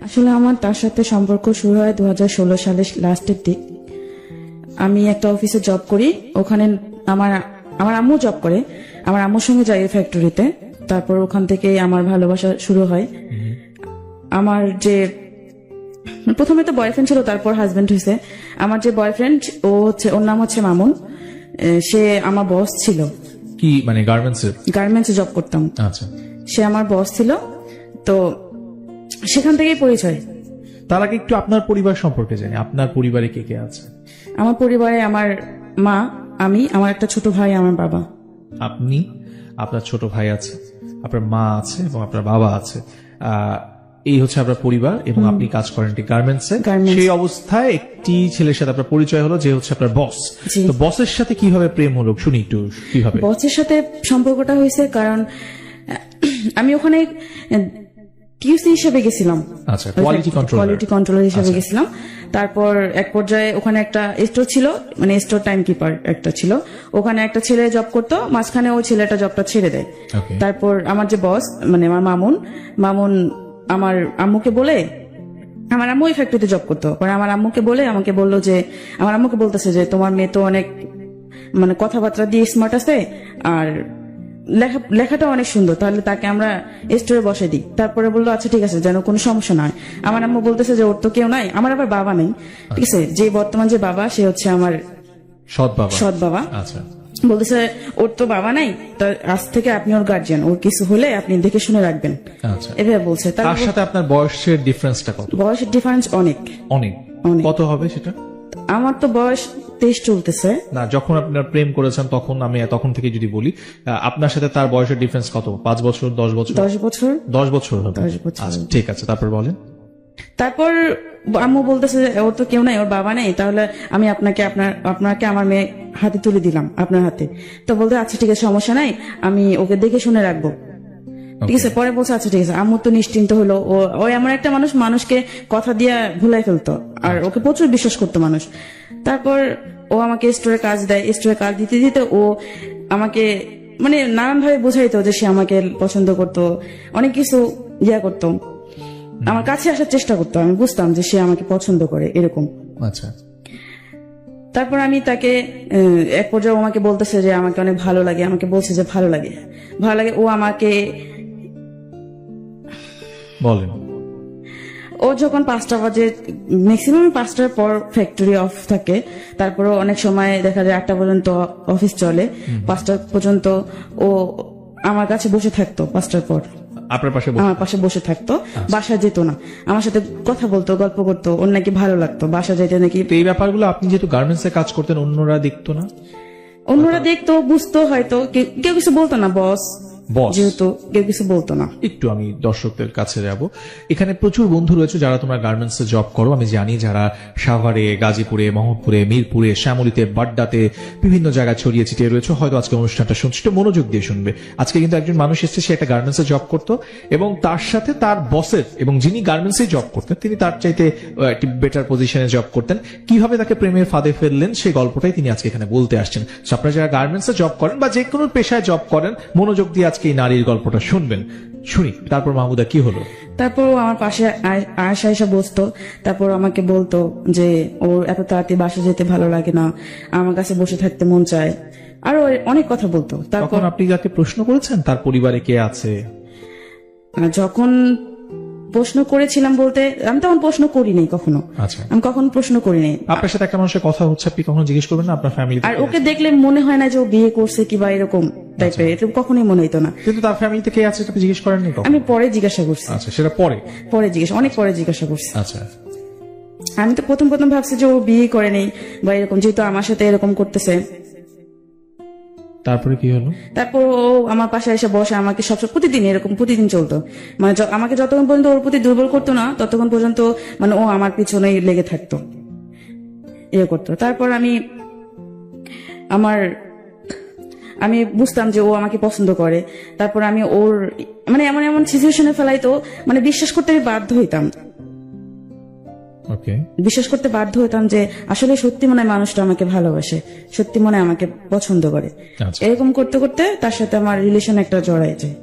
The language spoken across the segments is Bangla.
আসলে আমার তার সাথে সম্পর্ক শুরু হয় 2016 সালের লাস্টের দিক। আমি একটা অফিসে জব করি, ওখানে আমার আমার আম্মু জব করে, আমার আম্মুর সঙ্গে যাই ফ্যাক্টরিতে। তারপর ওখান থেকে আমার ভালোবাসা শুরু হয়। আমার যে প্রথমে তো বয়ফ্রেন্ড ছিল, তারপর হাজবেন্ড হয়েছে। আমার যে বয়ফ্রেন্ড ও হচ্ছে, ওর নাম হচ্ছে মামুন। সে আমার বস ছিল। কি মানে গার্মেন্টসে জব করতাম। আচ্ছা, সে আমার বস ছিল, তো সেখান থেকেই পরিচয়। তার আগে একটু আপনার পরিবার সম্পর্কে জানি। আপনার পরিবারে কে কে আছে? আমার পরিবারে আমার মা, আমি, আমার একটা ছোট ভাই, আমার বাবা। আপনি, আপনার ছোট ভাই আছে, আপনার মা আছে এবং আপনার বাবা আছে। এই হচ্ছে আপনার পরিবার এবং আপনি কাজ করেন গার্মেন্টসে। সেই অবস্থায় একটি ছেলের সাথে আপনার পরিচয় হলো, যে হচ্ছে আপনার বস। তো বসের সাথে কিভাবে প্রেম হলো শুনি একটু। কিভাবে বসের সাথে সম্পর্কটা হয়েছে? কারণ আমি ওখানে টিউসি হিসেবে গেছিলাম। আচ্ছা, কোয়ালিটি কন্ট্রোলার হিসেবে গেছিলাম। তারপর এক পর্যায়ে ওখানে একটা স্টোর ছিল, মানে স্টোর টাইম কিপার একটা ছিল। ওখানে একটা ছেলে জব করতো, মাঝখানে ওই ছেলেটা জবটা ছেড়ে দেয়। তারপর আমার যে বস, মানে আমার মামুন আমার আম্মুকে বলে, আমার আম্মু ওই ফ্যাক্টরিতে জব করতো, পরে আমার আম্মুকে বলে আমাকে বললো যে, আমার আম্মুকে বলতেছে যে তোমার মেয়ে তো অনেক মানে কথাবার্তা দিয়ে স্মার্ট আছে, আর লেখাটা অনেক সুন্দর, তাহলে তাকে আমরা স্টোরে বসে দিই। তারপরে বললো আচ্ছা ঠিক আছে, যেন কোনো সমস্যা না হয়। আমার আম্মু বলতেছে যে ওর তো কেউ নাই, আমার আবার বাবা নেই, ঠিক আছে। যে বর্তমান যে বাবা, সে হচ্ছে আমার সৎ বাবা। আচ্ছা, বলতেছে ওর তো বাবা নাই, আজ থেকে আপনি ওর গার্জিয়ান, ওর কিছু হলে আপনি দেখে শুনে রাখবেন। আচ্ছা, এভাবে বলছে। তার সাথে আপনার বয়সের ডিফারেন্সটা কত? বয়সের ডিফারেন্স অনেক। কত হবে সেটা? আমার তো বয়স 23 চলতেছে। না, যখন আপনার প্রেম করেছেন তখন, আমি তখন থেকে যদি বলি, আপনার সাথে তার বয়সের ডিফারেন্স কত? 5 বছর, 10 বছর? 10 বছর। 10 বছর হবে। আচ্ছা, ঠিক আছে, তারপর বলেন। তারপর আম্মু বলতেছে ওর তো কেউ নাই, ওর বাবা নেই, তাহলে আমি আপনাকে আমার মেয়ে হাতে তুলে দিলাম, আপনার হাতে। তো বলতে আচ্ছা ঠিক আছে, সমস্যা নাই, আমি ওকে দেখে শুনে রাখবো, ঠিক আছে। পরে বলছে আচ্ছা ঠিক আছে। আম্মু তো নিশ্চিন্ত হলো। ও এমন একটা মানুষকে কথা দিয়ে ভুলাই ফেলতো, আর ওকে প্রচুর বিশ্বাস করতো মানুষ। তারপর ও আমাকে স্টোরে কাজ দেয়, স্টোরে কাজ দিতে দিতে ও আমাকে মানে নানান ভাবে বোঝাইতো যে সে আমাকে পছন্দ করতো, অনেক কিছু করতো, আমার কাছে আসার চেষ্টা করতো। আমি বুঝতাম যে সে আমাকে পছন্দ করে, এরকম। আচ্ছা, তারপর আমি তাকে এক পর্যায়ে আমাকে বলতেছে যে আমাকে অনেক ভালো লাগে, আমাকে বলছে যে ভালো লাগে। ও আমাকে বলেন। ও যখন 5টা বাজে, ম্যাক্সিমাম 5টার পর ফ্যাক্টরি অফ থাকে, তারপরে অনেক সময় দেখা যায় 8টা পর্যন্ত অফিস চলে, 5টা পর্যন্ত ও আমার কাছে বসে থাকতো। 5টার পর আমার পাশে বসে থাকতো, বাসায় যেত না, আমার সাথে কথা বলতো, গল্প করতো, ওর নাকি ভালো লাগতো, বাসা যেতে নাকি। এই ব্যাপারগুলো আপনি যেহেতু গার্মেন্টসে কাজ করতেন, অন্যরা দেখতো না? অন্যরা দেখতো, বুঝতো হয়তো, কেউ কিছু বলতো না, বস যেহেতু কেউ কিছু বলতো না। একটু আমি দর্শকদের কাছে যাব। এখানে প্রচুর বন্ধু রয়েছে যারা তোমরা গার্মেন্টসে জব করো, আমি জানি, যারা সাভারে, গাজীপুরে, মোহাম্মদপুরে, মিরপুরে, শ্যামলীতে, বাড্ডাতে, বিভিন্ন জায়গায় ছড়িয়ে ছিটিয়ে রয়েছে। হয়তো আজকে অনুষ্ঠানটা শুনছে, একটু মনোযোগ দিয়ে শুনবে। আজকে কিন্তু একজন মানুষ এসেছে, সে একটা গার্মেন্টসে জব করতো এবং তার সাথে তার বসের, এবং যিনি গার্মেন্টসে জব করতেন তিনি তার চাইতে একটি বেটার পজিশনে জব করতেন। কিভাবে তাকে প্রেমের ফাঁদে ফেললেন সেই গল্পটাই তিনি আজকে এখানে বলতে আসছেন। আপনারা যারা গার্মেন্টসে জব করেন বা যে কোনো পেশায় জব করেন, মনোযোগ দিয়ে আজকে এই নারীর গল্পটা শুনবেন। শুনি। তারপর মাহমুদা, কি হলো? তারপর আমার পাশে আয়সা এসে বসতো, তারপর আমাকে বলতো যে ওর এত তাড়াতাড়ি বাসা যেতে ভালো লাগে না, আমার কাছে বসে থাকতে মন চায়, আরো অনেক কথা বলতো। তখন আপনি যাকে প্রশ্ন করেছেন তার পরিবারে কে আছে? যখন প্রশ্ন করেছিলাম বলতে, আমি তখন প্রশ্ন করিনি কখনো। আচ্ছা, আমি কখনো প্রশ্ন করিনি। আপনার সাথে একটা মানুষের কথা হচ্ছে, আপনি কখনো জিজ্ঞেস করবেন না আপনার ফ্যামিলি? আর ওকে দেখলে মনে হয় না যে ও বিয়ে করছে কিংবা এরকম টাইপের, এটা কখনোই মনে হইতো না। কিন্তু তার ফ্যামিলিতে কে আছে আপনি জিজ্ঞেস করেননি? আমি পরে জিজ্ঞাসা করছি। আচ্ছা, সেটা অনেক পরে জিজ্ঞাসা করছি। আচ্ছা, আমি তো প্রথম ভাবছি যে ও বিয়ে করে নেই বা এরকম, যেহেতু আমার সাথে এরকম করতেছে। তারপরে কি হলো? তারপর ও আমার পাশে এসে বসে, আমাকে সবসময় প্রতিদিন চলতো, মানে আমাকে যতক্ষণ পর্যন্ত ওর প্রতি দুর্বল করতো না, ততক্ষণ পর্যন্ত মানে ও আমার পিছনেই লেগে থাকতো, করতো। তারপর আমি বুঝতাম যে ও আমাকে পছন্দ করে। তারপর আমি ওর মানে এমন সিচুয়েশনে ফেলাইতো, মানে বিশ্বাস করতে বাধ্য হইতাম যে আসলে সত্যি মনে হয় মানুষটা আমাকে ভালোবাসে, সত্যি মনে হয় আমাকে পছন্দ করে। এরকম করতে করতে তার সাথে আমার রিলেশন একটা জড়ায় যায়।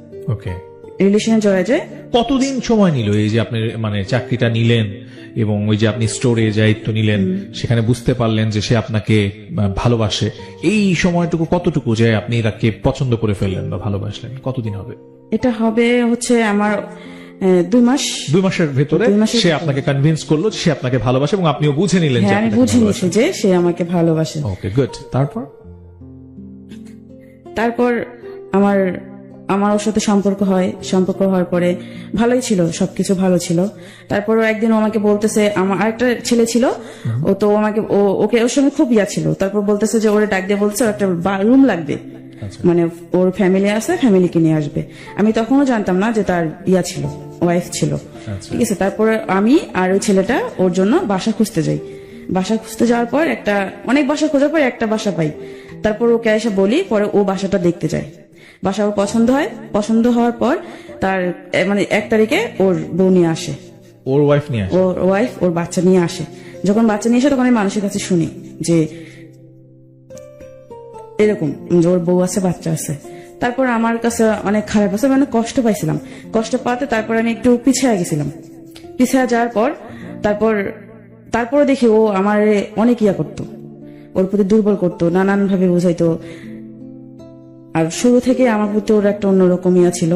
রিলেশনে জড়ায় যায়। কতদিন সময় নিল এই যে আপনি মানে চাকরিটা নিলেন এবং ওই যে আপনি স্টোরে দায়িত্ব নিলেন, সেখানে বুঝতে পারলেন যে সে আপনাকে ভালোবাসে, এই সময়টুকু কতটুকু যে আপনি এটাকে পছন্দ করে ফেললেন বা ভালোবাসলেন, কতদিন হবে? এটা হবে হচ্ছে আমার 2 মাস। 2 মাসের ভেতরে সে আপনাকে কনভিন্স করলো যে সে আপনাকে ভালোবাসে এবং আপনিও বুঝে নিলেন যে হ্যাঁ, আমি আপনাকে বুঝে ভালোবাসে। নিয়েছি যে সে আমাকে ভালোবাসে। ওকে, গুড। তারপর আমার ওর সাথে সম্পর্ক হওয়ার পরে ভালোই ছিল, সবকিছু ভালো ছিল। তারপর একদিন ও আমাকে বলতেছে, আমার আরেকটা ছেলে ছিল, ও তো আমাকে ওকে ওর সঙ্গে খুব ইয়া ছিল। তারপর বলতেছে যে ওরে ডাক দিয়ে বলছে ওর একটা রুম লাগবে, মানে ওর ফ্যামিলি আছে, ফ্যামিলিকে নিয়ে আসবে। আমি তখনও জানতাম না যে তার ইয়া ছিল, ওয়াইফ ছিল। ঠিক আছে, তারপরে আমি আর ওই ছেলেটা ওর জন্য বাসা খুঁজতে যাই। বাসা খুঁজতে যাওয়ার পর অনেক বাসা খোঁজার পর একটা বাসা পাই। তারপর ওকে এসে বলি, পরে ও বাসাটা দেখতে যায়। বাসা ওর পছন্দ হওয়ার পর তার মানে 1 তারিখে ওর বউ নিয়ে আসে, ওর ওয়াইফ নিয়ে আসে, ওর ওয়াইফ ওর বাচ্চা নিয়ে আসে। যখন বাচ্চা নিয়ে আসে তখন আমি মানুষের কাছে শুনি যে এরকম যে ওর বউ আছে, বাচ্চা আছে। তারপর আমার কাছে অনেক খারাপ আছে, মানে কষ্ট পাইছিলাম। কষ্ট পাতে তারপর আমি একটু পিছিয়ে গেছিলাম। পিছিয়ে যাওয়ার পর তারপরে দেখি ও আমার অনেক ইয়া করতো, ওর প্রতি দুর্বল করতো, নানান ভাবে বুঝাইতো। আর শুরু থেকে আমার প্রতি ওর একটা অন্যরকম ইয়া ছিল।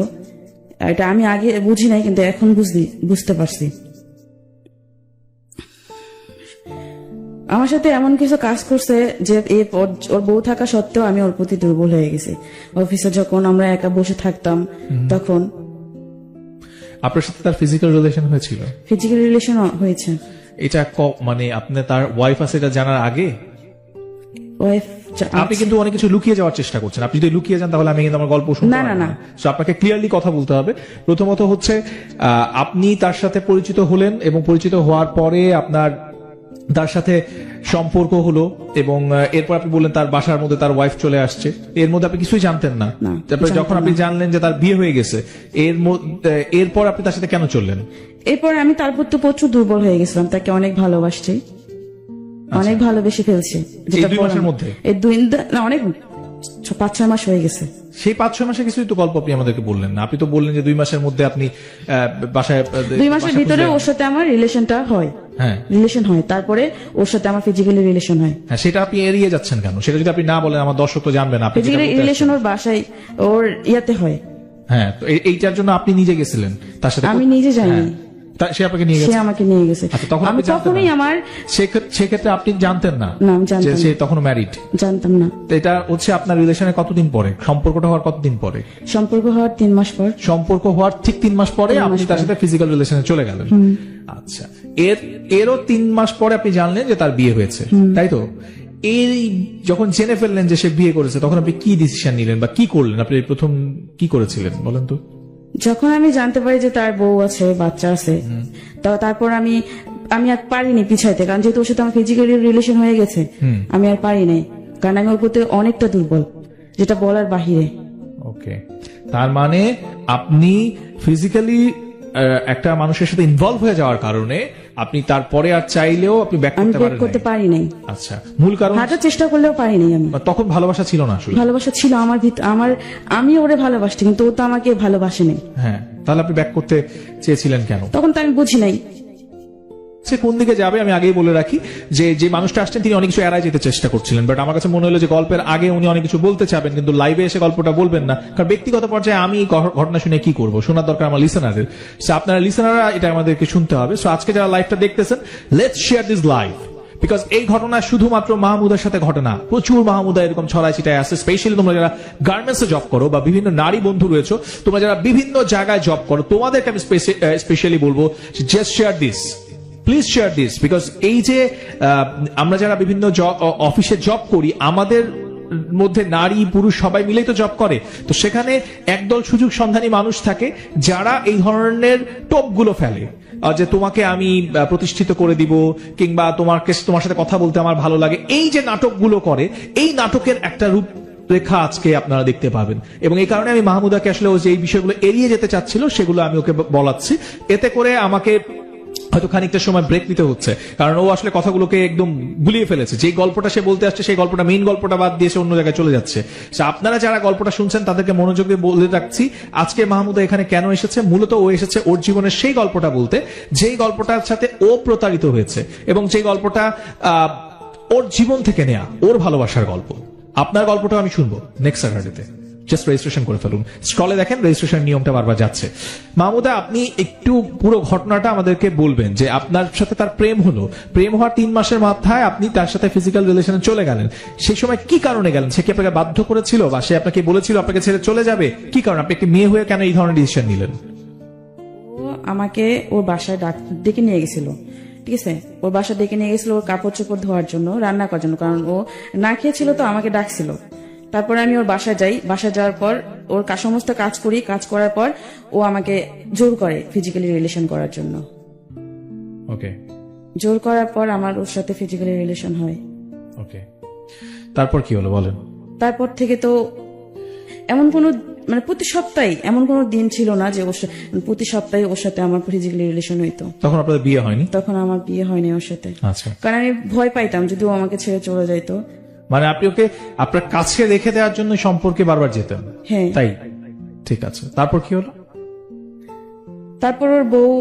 এটা আমি আগে বুঝি নাই, কিন্তু এখন বুঝতে পারছি। আমার সাথে এমন কিছু কাজ করছে যে ওর বউ থাকা সত্ত্বেও আমি ওর প্রতি দুর্বল হয়ে গেছি। অফিসে যখন আমরা একা বসে থাকতাম তখন। আপনার সাথে তার ফিজিক্যাল রিলেশন হয়েছিল? ফিজিক্যাল রিলেশন হয়েছে। এটা মানে আপনি তার ওয়াইফ আছে এটা জানার আগে? ওয়াইফ। আপনি কিন্তু অনেক কিছু লুকিয়ে যাওয়ার চেষ্টা করছেন। আপনি যদি লুকিয়ে যান তাহলে আমি কিন্তু আমার গল্প শুনতে পারবো না। সো আপনাকে ক্লিয়ারলি কথা বলতে হবে। প্রথমত হচ্ছে আপনি তার সাথে পরিচিত হলেন এবং পরিচিত হওয়ার পরে আপনার তার সাথে সম্পর্ক হলো এবং এরপর আপনি বললেন তার বাসার মধ্যে তার ওয়াইফ চলে আসছে। এর মধ্যে আপনি কিছুই জানতেন না। তারপরে যখন আপনি জানলেন যে তার বিয়ে হয়ে গেছে, এরপর আপনি তার সাথে কেন চললেন? এরপর আমি তার প্রতি প্রচুর দুর্বল হয়ে গেছিলাম। তাকে অনেক ভালোবাসছি, অনেক ভালোবেসে ফেলছি। এই 2 মাসের মধ্যে? এই 2 না, অনেক 5-6 মাস হয়ে গেছে। সেই 5-6 মাসে কিছুই তো গল্প আপনি আমাদেরকে বললেন না। আপনি তো বললেন যে 2 মাসের মধ্যে আপনি বাসায় 2 মাসের ভিতরে ওর সাথে আমার রিলেশনটা হয়। হ্যাঁ, রিলেশন হয়। তারপরে ওর সাথে আমার ফিজিক্যালি রিলেশন হয়। হ্যাঁ, সেটা আপনি এড়িয়ে যাচ্ছেন কেন? সেটা যদি আপনি না বলেন আমার দর্শক তো জানবে না। ফিজিক্যালি রিলেশন ওর বাসায় ওর ইয়াতে হয়। হ্যাঁ, তো এইটার জন্য আপনি নিজে গেছিলেন তার সাথে? আমি নিজে যাইনি, সে আপনাকে নিয়ে গেছে। সে আমাকে নিয়ে গেছে। তখন আমি তখনই আমার সেক্ষেত্রে আপনি জানতেন না না, আমি জানতাম যে সে তখন ম্যারিড? জানতাম না। তো এটা হচ্ছে আপনার রিলেশনের কতদিন পরে? সম্পর্কটা হওয়ার কতদিন পরে? সম্পর্ক হওয়ার 3 মাস পর। সম্পর্ক হওয়ার ঠিক 3 মাস পরে আপনি তার সাথে ফিজিক্যাল রিলেশনে চলে গেলেন। আচ্ছা, এরও 3 মাস পরে আপনি জানলেন যে তার বিয়ে হয়েছে, তাই তো? এই যখন জেনে ফেললেন যে সে বিয়ে করেছে, তখন আপনি কি ডিসিশন নিলেন বা কি করলেন? আপনি প্রথম কি করেছিলেন বলেন তো? যখন আমি জানতে পারি যে তার বউ আছে, বাচ্চা আছে, তারপর আমি আর পারিনি পিছাইতে, কারণ যেহেতু ওর সাথে আমার ফিজিক্যালি রিলেশন হয়ে গেছে, আমি আর পারি নাই, কারণ আমি ওর প্রতি অনেকটা দুর্বল, যেটা বলার বাহিরে। ওকে, তার মানে আপনি ফিজিক্যালি একটা মানুষের সাথে ইনভলভ হয়ে যাওয়ার কারণে আপনি তারপরে আর চাইলেও আপনি ব্যাক করতে পারি নাই। আচ্ছা, মূল কারণ? হাঁটার চেষ্টা করলেও পারি নাই আমি। তখন ভালোবাসা ছিল না? আসলে ভালোবাসা ছিল আমার ভিতর, আমি ওরে ভালোবাসছি, কিন্তু ও তো আমাকে ভালোবাসে নাই। হ্যাঁ, তাহলে আপনি ব্যাক করতে চেয়েছিলেন কেন? তখন তো আমি বুঝি নাই সে কোন দিকে যাবে। আমি আগেই বলে রাখি যে মানুষটা আসছেন তিনি অনেক কিছু এড়াই যেতে চেষ্টা করছিলেন, বাট আমার কাছে মনে হলো যে গল্পের আগে উনি অনেক কিছু বলতে চাবেন, কিন্তু লাইভে এসে গল্পটা বলবেন না, কারণ ব্যক্তিগত পর্যায়ে আমি ঘটনা শুনে কি করবো, শোনার দরকার আমার লিসেনারের। আপনারা লিসেনাররা এটা আমাদেরকে শুনতে হবে। সো আজকে যারা লাইভটা দেখতেছেন, let's share this live, because এই ঘটনা শুধুমাত্র মাহমুদার সাথে ঘটে না, প্রচুর মাহমুদা এরকম ছড়ায় ছিটায় আছে। স্পেশালি তোমরা যারা গার্মেন্টসে জব করো বা বিভিন্ন নারী বন্ধু রয়েছে, তোমরা যারা বিভিন্ন জায়গায় জব করো, তোমাদেরকে আমি স্পেশালি বলবো just share this, please share this, because এই যে আমরা যারা বিভিন্ন অফিসে জব করি, আমাদের মধ্যে নারী পুরুষ সবাই মিলেই তো জব করে, তো সেখানে একদল সুযোগ সন্ধানী মানুষ থাকে যারা এই ধরনের টোপগুলো ফেলে যে তোমাকে আমি প্রতিষ্ঠিত করে দিব, কিংবা তোমার সাথে কথা বলতে আমার ভালো লাগে। এই যে নাটকগুলো করে, এই নাটকের একটা রূপ রেখা আজকে আপনারা দেখতে পাবেন, এবং এই কারণে আমি মাহমুদাকে আসলে ও যে এই বিষয়গুলো এড়িয়ে যেতে চাচ্ছিল সেগুলো আমি ওকে বলাচ্ছি। এতে করে আমাকে হয়তো খানিকটা সময় ব্রেক নিতে হচ্ছে, কারণ ও আসলে কথাগুলোকে একদম গুলিয়ে ফেলেছে। যে গল্পটা সে বলতে আসছে সেই গল্পটা, মেইন গল্পটা বাদ দিয়ে সে অন্য জায়গায় চলে যাচ্ছে। আপনারা যারা গল্পটা শুনছেন তাদেরকে মনোযোগ দিয়ে বলে রাখছি, আজকে মাহমুদা এখানে কেন এসেছে। মূলত ও এসেছে ওর জীবনের সেই গল্পটা বলতে, যেই গল্পটার সাথে ও প্রতারিত হয়েছে এবং যে গল্পটা ওর জীবন থেকে নেয়া, ওর ভালোবাসার গল্প। আপনার গল্পটা আমি শুনবো নেক্সট স্যাটারডেতে। জাস্ট রেজিস্ট্রেশন করে ফেলুন। স্ক্রলে দেখেন রেজিস্ট্রেশন নিয়মটা বারবার যাচ্ছে। মাহমুদা, আপনি একটু পুরো ঘটনাটা আমাদেরকে বলবেন যে আপনার সাথে তার প্রেম হলো, প্রেম হওয়ার 3 মাসের মাথায় আপনি তার সাথে ফিজিক্যাল রিলেশনে চলে গেলেন। সেই সময় কি কারণে গেলেন? সে কি আপনাকে বাধ্য করেছিল বা সে আপনাকে বলেছিল আপনাকে ছেড়ে চলে যাবে? কি কারণ? আপনি একটি মেয়ে হয়ে কেন এই ধরনের ডিসিশন নিলেন? ও আমাকে ওর বাসায় ডেকে নিয়ে গেছিল, ঠিক আছে? ওর বাসা ডেকে নিয়ে গেছিল ওর কাপড় চোপড় ধোয়ার জন্য, রান্না করার জন্য, কারণ ও না খেয়েছিল, তো আমাকে ডাকছিল। তারপরে আমি ওর বাসায় যাই, বাসায় যাওয়ার পর ওর সমস্ত কাজ করি, কাজ করার পর ও আমাকে জোর করে ফিজিক্যালি রিলেশন করার জন্য। ওকে, জোর করার পর আমার ওর সাথে ফিজিক্যালি রিলেশন হয়। ওকে, তারপর কি হলো বলেন? তারপর থেকে তো এমন কোনো মানে প্রতি সপ্তাহে এমন কোনো দিন ছিল না যে প্রতি সপ্তাহে ওর সাথে আমার ফিজিক্যালি রিলেশন হইতো। তখন আপনাদের বিয়ে হয়নি? তখন আমার বিয়ে হয়নি ওর সাথে। আচ্ছা, কারণ আমি ভয় পাইতাম যদি ও আমাকে ছেড়ে চলে যাইতো। মানে আপনি ওকে আপনার কাছে রেখে দেওয়ার জন্য সম্পর্কে বারবার যেতেন? হ্যাঁ। তাই, ঠিক আছে। তারপর কি হলো? তারপর ওর বউ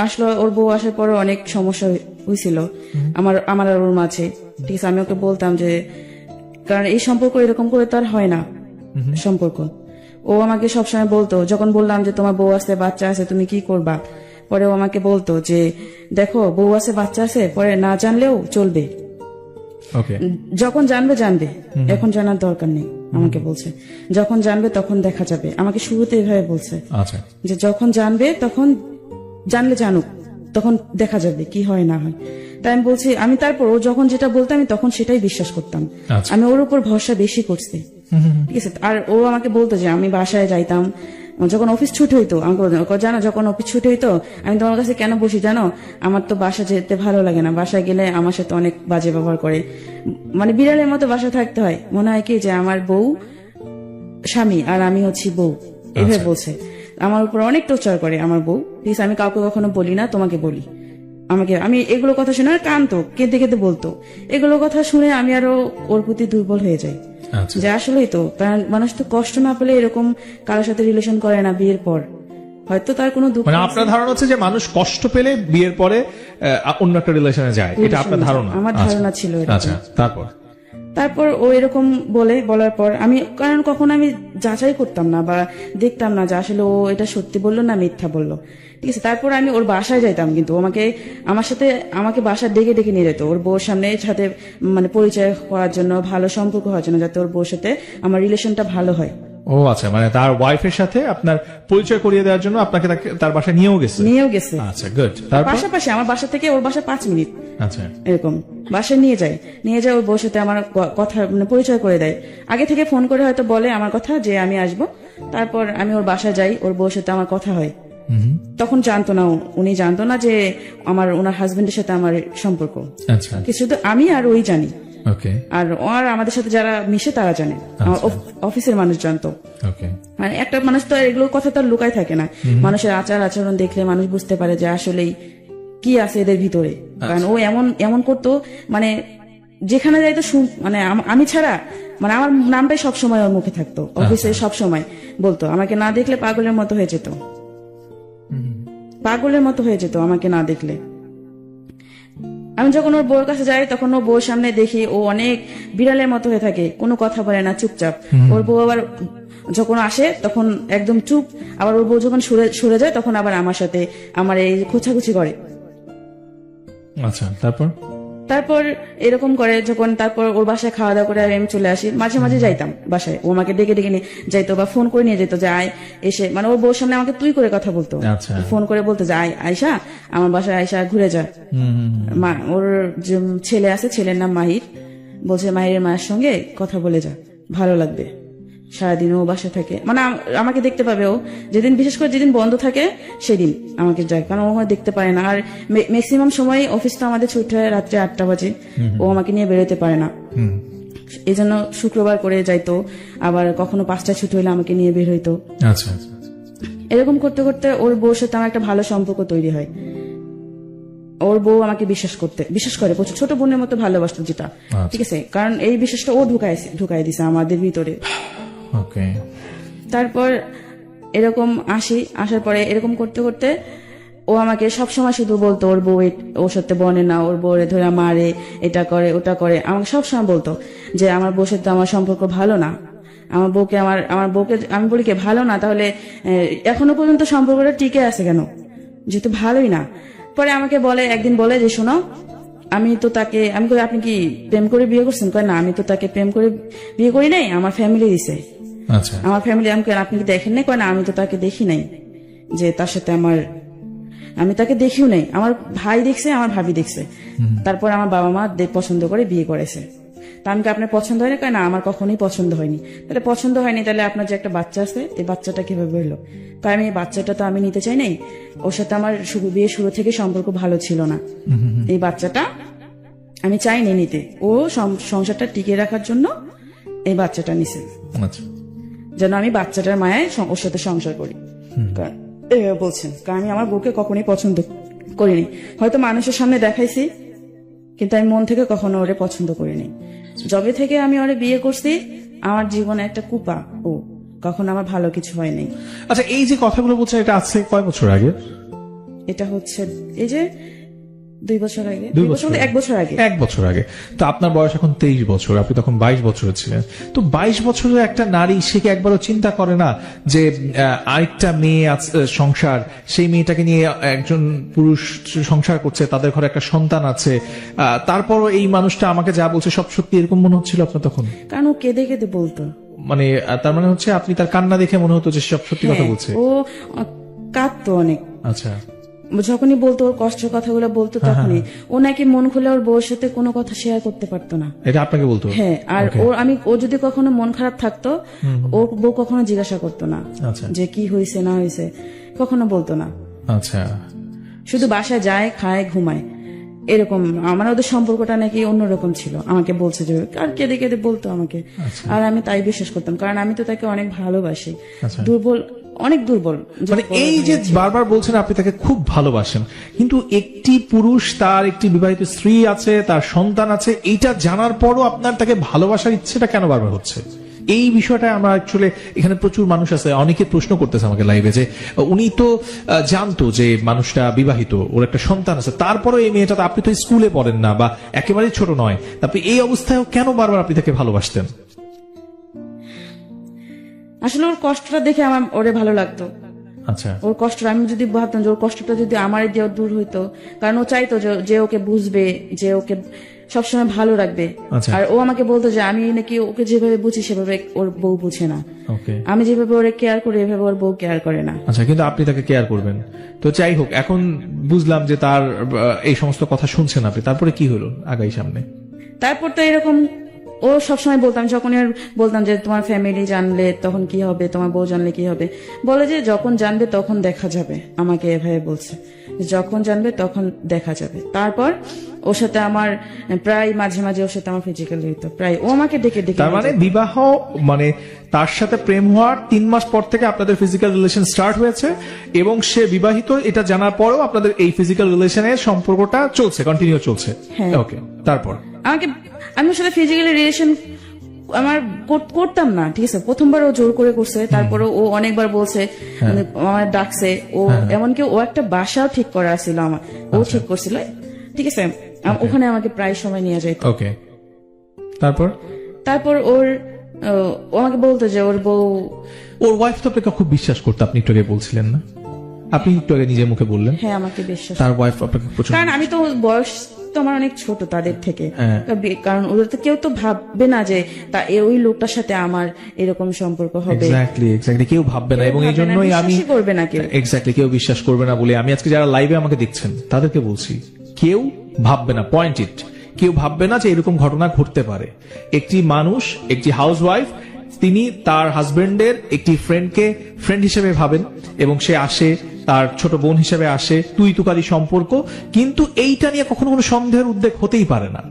আসলো, ওর বউ আসার পরে অনেক সমস্যা হয়েছিল আমার আর ওর মাঝে, ঠিক আছে? আমি ওকে বলতাম যে, কারণ এই সম্পর্ক এরকম করে তো আর হয় না সম্পর্ক। ও আমাকে সবসময় বলতো, যখন বললাম যে তোমার বউ আছে, বাচ্চা আছে, তুমি কি করবা, পরে ও আমাকে বলতো যে দেখো বউ আছে, বাচ্চা আছে, পরে না জানলেও চলবে, ওকে, যখন জানবে জানবে, এখন জানার দরকার নেই। আমাকে বলছে যখন জানবে তখন দেখা যাবে। আমাকে শুরুতে এভাবে বলছে, আচ্ছা, যে যখন জানবে তখন, জানলে জানুক, তখন দেখা যাবে কি হয় না হয়। তাই আমি বলছি, আমি তারপর ও যখন যেটা বলতো আমি তখন সেটাই বিশ্বাস করতাম। আচ্ছা। আমি ওর উপর ভরসা বেশি করছি, ঠিক আছে? আর ও আমাকে বলতো যে আমি বাসায় যাইতাম, যখন অফিস ছুটি হইতো আমাকে বলতো, জানো যখন অফিস ছুটি হইতো আমি তোমার কাছে কেন বসি জানো? আমার তো বাসা যেতে ভালো লাগে না, বাসায় গেলে আমার সাথে অনেক বাজে ব্যবহার করে, মানে বিড়ালের মতো বাসায় থাকতে হয়, মনে হয় কি যে আমার বউ স্বামী আর আমি হচ্ছি বউ, এভাবে বলছে। আমার উপর অনেক টর্চার করে আমার বউ, প্লিজ। আমি কাউকে কখনো বলি না, তোমাকে বলি। আমি এগুলো কথা শুনে কাঁদতো, কেঁদে কেঁদে বলতো। এগুলো কথা শুনে আমি আরো ওর প্রতি দুর্বল হয়ে যাই, আচ্ছা, যে আসলেই তো, কারণ মানুষ তো কষ্ট না পেলে এরকম কারোর সাথে রিলেশন করে না বিয়ের পর। হয়তো তার কোনো দুঃখ, মানে আপনার ধারণা হচ্ছে যে মানুষ কষ্ট পেলে বিয়ের পরে অন্য একটা রিলেশনে যায়, এটা আপনার ধারণা? আমার ধারণা ছিল এরকম। আচ্ছা, তারপর ও এরকম বলার পর আমি, কারণ কখনো আমি যাচাই করতাম না বা দেখতাম না যে আসলে ও এটা সত্যি বললো না মিথ্যা বললো, ঠিক আছে? তারপর আমি ওর বাসায় যাইতাম, কিন্তু আমাকে বাসায় ডেকে ডেকে নিয়ে যেত ওর বউর সাথে মানে পরিচয় করার জন্য, ভালো সম্পর্ক হওয়ার জন্য, যাতে ওর বউর সাথে আমার রিলেশনটা ভালো হয়। ও আচ্ছা, মানে তার ওয়াইফের সাথে আপনার পরিচয় করিয়ে দেওয়ার জন্য আপনাকে তার বাসায় নিয়েও গেছে? আচ্ছা, গুড। পাশাপাশি আমার বাসা থেকে ওর বাসা 5 মিনিট, আচ্ছা, এরকম বাসায় নিয়ে যায় ওর বউর সাথে আমার কথা মানে পরিচয় করে দেয়। আগে থেকে ফোন করে হয়তো বলে আমার কথা যে আমি আসবো, তারপর আমি ওর বাসায় যাই, ওর বউর সাথে আমার কথা হয়। তখন জানতো না, উনি জানতো না যে ওনার হাজবেন্ডের সাথে আমার সম্পর্ক। আচ্ছা, শুধু আমি আর ওই জানি, ওকে, আর আমাদের সাথে যারা মিশে তারা জানে, আমার অফিসের মানুষ জানতো। ওকে, মানে একটা মানুষ তো এগুলোর কথা তো লুকায় থাকে না, মানুষের আচার আচরণ দেখলে মানুষ বুঝতে পারে যে আসলেই কি আছে এদের ভিতরে। কারণ ও এমন করতো, মানে যেখানে যাইতো মানে আমি ছাড়া, মানে আমার নামটাই সবসময় ওর মুখে থাকতো, অফিসে সবসময় বলতো, আমাকে না দেখলে পাগলের মতো হয়ে যেত, আমাকে না দেখলে। আমি যখন ওর বউর কাছে যাই তখন ওর বউর সামনে দেখি ও অনেক বিড়ালের মতো হয়ে থাকে, কোনো কথা বলে না, চুপচাপ। ওর বউ আবার যখন আসে তখন একদম চুপ, আবার ওর বউ যখন সরে যায় তখন আবার আমার সাথে আমার এই খোঁচাখুচি করে। আচ্ছা, তারপর এরকম করে যখন, তারপর ওর বাসায় খাওয়া দাওয়া করে আমি চলে আসি, মাঝে মাঝে যাইতাম বাসায়, ও আমাকে ডেকে ডেকে নিয়ে যাইতো বা ফোন করে নিয়ে যেত যে আয়, এসে মানে ওর বউর সামনে আমাকে তুই করে কথা বলতো, ফোন করে বলতো যে আয়শা আমার বাসায়, আয়শা ঘুরে যা। ওর যে ছেলে আছে, ছেলের নাম মাহির, বলছে মাহিরের মায়ের সঙ্গে কথা বলে যা, ভালো লাগবে। সারাদিন ও বাসায় থাকে, মানে আমাকে দেখতে পাবে ও, বিশেষ করে যেদিন বন্ধ থাকে সেদিন আমাকে যায়, কারণ ও দেখতে পারে না। আর ম্যাক্সিমাম সময় অফিস তো আমাদের ছুটি হয় রাত্রে 8টা বাজে, ও আমাকে নিয়ে বেরোতে পারে না, এই জন্য শুক্রবার করে যাইতো, আবার কখনো 5টায় ছুটি হলে আমাকে নিয়ে বের হইতো। এরকম করতে করতে ওর বউর সাথে আমার একটা ভালো সম্পর্ক তৈরি হয়। ওর বউ আমাকে বিশ্বাস করে প্রচুর, ছোট বোনের মতো ভালোবাসতো যেটা, ঠিক আছে, কারণ এই বিশ্বাসটা ও ঢুকাই দিছে আমাদের ভিতরে। ওকে। তারপর এরকম আসার পরে এরকম করতে করতে ও আমাকে সবসময় শুধু বলতো ওর বউ ওর সাথে বনে না, ওর বউরে ধরে মারে, এটা করে ওটা করে, আমাকে সবসময় বলতো যে আমার বউর সাথে আমার সম্পর্ক ভালো না, আমার বউকে আমি বলি কে ভালো না, তাহলে এখনো পর্যন্ত সম্পর্কটা টিকে আছে কেন, যেহেতু ভালোই না। পরে আমাকে একদিন বলে যে শোনো, আমি কই আপনি কি প্রেম করে বিয়ে করছেন? কয় না, আমি তো তাকে প্রেম করে বিয়ে করি নাই, আমার ফ্যামিলি দিছে। আচ্ছা। আমার ফ্যামিলি, আপনি কি দেখেন নাই? কয় না, আমি তো তাকে দেখি নাই, যে তার সাথে আমি তাকে দেখিও নাই, আমার ভাই দেখছে, আমার ভাবি দেখছে, তারপর আমার বাবা মা পছন্দ করে বিয়ে করেছে। তা আমি আপনার পছন্দ হয়নি? কয় না, আমার কখনোই পছন্দ হয়নি। তাহলে পছন্দ হয়নি, তাহলে আপনার যে একটা বাচ্চা আছে, এই বাচ্চাটা কিভাবে হলো? তাই আমি এই বাচ্চাটা তো আমি নিতে চাই নাই, ওর সাথে আমার বিয়ে শুরু থেকে সম্পর্ক ভালো ছিল না, এই বাচ্চাটা আমি চাইনি নিতে, ও সংসারটা টিকিয়ে রাখার জন্য এই বাচ্চাটা নিছে, যেন আমি বাচ্চাটার মায়ায় ওর সাথে সংসার করি। এভাবে বলছেন, কারণ আমি আমার বউকে কখনোই পছন্দ করিনি, হয়তো মানুষের সামনে দেখাইছি, কিন্তু আমি মন থেকে কখনো ওরে পছন্দ করিনি। যবে থেকে আমি ওরে বিয়ে করছি, আমার জীবনে একটা কুপা, ও কখনো আমার ভালো কিছু হয়নি। আচ্ছা, এই যে কথাগুলো বলছেন, এটা আছে কয় বছর আগে? এটা হচ্ছে এই যে 2 বছর আগে, 2 বছর, 1 বছর আগে। 1 বছর আগে। তো আপনার বয়স এখন 23 বছর, আপনি তখন 22 বছরের ছিলেন। তো 22 বছরের একটা নারী, সে কি একবারও চিন্তা করে না যে আরেকটা মেয়ে সংসার, সেই মেয়েটাকে নিয়ে একজন পুরুষ সংসার করছে, তাদের ঘরে একটা সন্তান আছে, তারপরও এই মানুষটা আমাকে যা বলছে সব সত্যি, এরকম মনে হচ্ছিল আপনার তখন? কারণ ও কেঁদে কেঁদে বলতো, মানে তার মানে হচ্ছে আপনি তার কান্না দেখে মনে হতো যে সব সত্যি কথা বলছে? ও কাঁদতো অনেক। আচ্ছা। যখনই বলতো, ওর কষ্টের কথাগুলো বলতো, তখনই ও নাকি মন খুলে ওর বউর সাথে কোনো কথা শেয়ার করতে পারতো না। এটা আপনাকে বলতো? হ্যাঁ। আর ও যদি কখনো মন খারাপ থাকতো, ওর বউ কখনো জিজ্ঞাসা করতো না যে কি হয়েছে না হয়েছে, কখনো বলতো না। আচ্ছা। শুধু বাসায় যায়, খায়, ঘুমায়, এরকম। আমার ওদের সম্পর্কটা নাকি অন্যরকম ছিল, আমাকে বলছে যে, আর কেঁদে কেঁদে বলতো আমাকে। আর আমি তাই বিশ্বাস করতাম, কারণ আমি তো তাকে অনেক ভালোবাসি। অনেক দুর্বল। মানে এই যে বারবার বলছেন আপনি তাকে খুব ভালোবাসেন, কিন্তু একটি পুরুষ, তার একটি বিবাহিত স্ত্রী আছে, তার সন্তান আছে, এইটা জানার পরও আপনার তাকে ভালোবাসার ইচ্ছেটা কেন বারবার হচ্ছে? এই বিষয়টা আমরা অ্যাকচুয়ালি, এখানে প্রচুর মানুষ আছে, অনেকে প্রশ্ন করতেছে আমাকে লাইভে, যে উনি তো জানতো যে মানুষটা বিবাহিত, ওর একটা সন্তান আছে, তারপরও এই মেয়েটা, আপনি তো স্কুলে পড়েন না বা একেবারেই ছোট নয়, আপনি এই অবস্থায় কেন বারবার আপনি তাকে ভালোবাসতেন? আসলে ওর কষ্টটা দেখে আমার ওরে ভালো লাগতো। আচ্ছা। ওর কষ্ট, আমি যদি ভাবতাম যে ওর কষ্টটা যদি আমার দিয়ে দূর হইতো, কারণ ও চাইতো যে ওকে বুঝবে, যে ওকে সবসময় ভালো রাখবে। আর ও আমাকে বলতো যে আমি নাকি ওকে যেভাবে বুঝি সেভাবে ওর বউ বুঝে না, আমি যেভাবে ওরে কেয়ার করি এভাবে ওর বউ কেয়ার করে না। আচ্ছা, কিন্তু আপনি তাকে কেয়ার করবেন তো। যাই হোক, এখন বুঝলাম যে তার এই সমস্ত কথা শুনছেন আপনি, তারপরে কি হলো আগাই সামনে? তারপর তো এরকম ও সবসময় বলতাম, যখন বলতাম যে তোমার ফ্যামিলি জানলে তখন কি হবে, তোমার বউ জানলে কি হবে, বলে যে যখন জানবে তখন দেখা যাবে। আমাকে এভাবে বলছে, যখন জানবে তখন দেখা যাবে। তারপর ওর সাথে আমার প্রায় মাঝে মাঝে ওর সাথে আমার ফিজিক্যাল হইতো, প্রায় ও আমাকে ডেকে ডেকে। তার মানে বিবাহ, মানে তার সাথে প্রেম হওয়ার 3 মাস পর থেকে আপনাদের ফিজিক্যাল রিলেশন স্টার্ট হয়েছে, এবং সে বিবাহিত, এটা জানার পরেও আপনাদের এই ফিজিক্যাল রিলেশনের সম্পর্কটা চলছে, কন্টিনিউ চলছে। ওকে। তারপর আমি ওর সাথে ফিজিক্যালি রিলেশন আমার করতাম না, ঠিক আছে। প্রথমবার ও জোর করে করছে, তারপরে ও অনেকবার বলছে, আমার ডাকছে, ও এমনকি ও একটা বাসাও ঠিক করা ছিল আমার, ও ঠিক করছিল, ঠিক আছে। ওখানে আমাকে প্রায় সময় নিয়ে যেত। ওকে। তারপর ও আমাকে বলতো যে ওর বউ, ওর ওয়াইফ তো আপনাকে খুব বিশ্বাস করতো, আপনি একটু আগে বলছিলেন না? আপনি একটু আগে নিজের মুখে বললেন। হ্যাঁ, আমাকে বিশ্বাস। তার ওয়াইফ আপনাকে প্রচুর, কারণ আমি তো বয়স তো আমার অনেক ছোট তাদের থেকে, কারণ ওদের তো কেউ তো ভাববে না যে ওই লোকটার সাথে আমার এরকম সম্পর্ক হবে। এক্স্যাক্টলি কেউ ভাববে না, এবং এই জন্যই আমি করবে না কেউ, এক্স্যাক্টলি কেউ বিশ্বাস করবে না বলে আমি আজকে যারা লাইভে আমাকে দেখছেন তাদেরকে বলছি, কেউ ভাববে না, পয়েন্ট ইট, কেউ ভাববে না যে এরকম ঘটনা ঘটতে পারে। একটি মানুষ, একটি হাউসওয়াইফ, তিনি তার হাজবেন্ডের একটি ফ্রেন্ডকে ফ্রেন্ড হিসেবে ভাবেন, এবং সে আসে, তার ছোট বোন হিসেবে আসে, তুই তুকারি সম্পর্ক, কিন্তু এইটা নিয়ে কখনো কোনো সন্দেহের উদ্বেগ হতেই পারে না।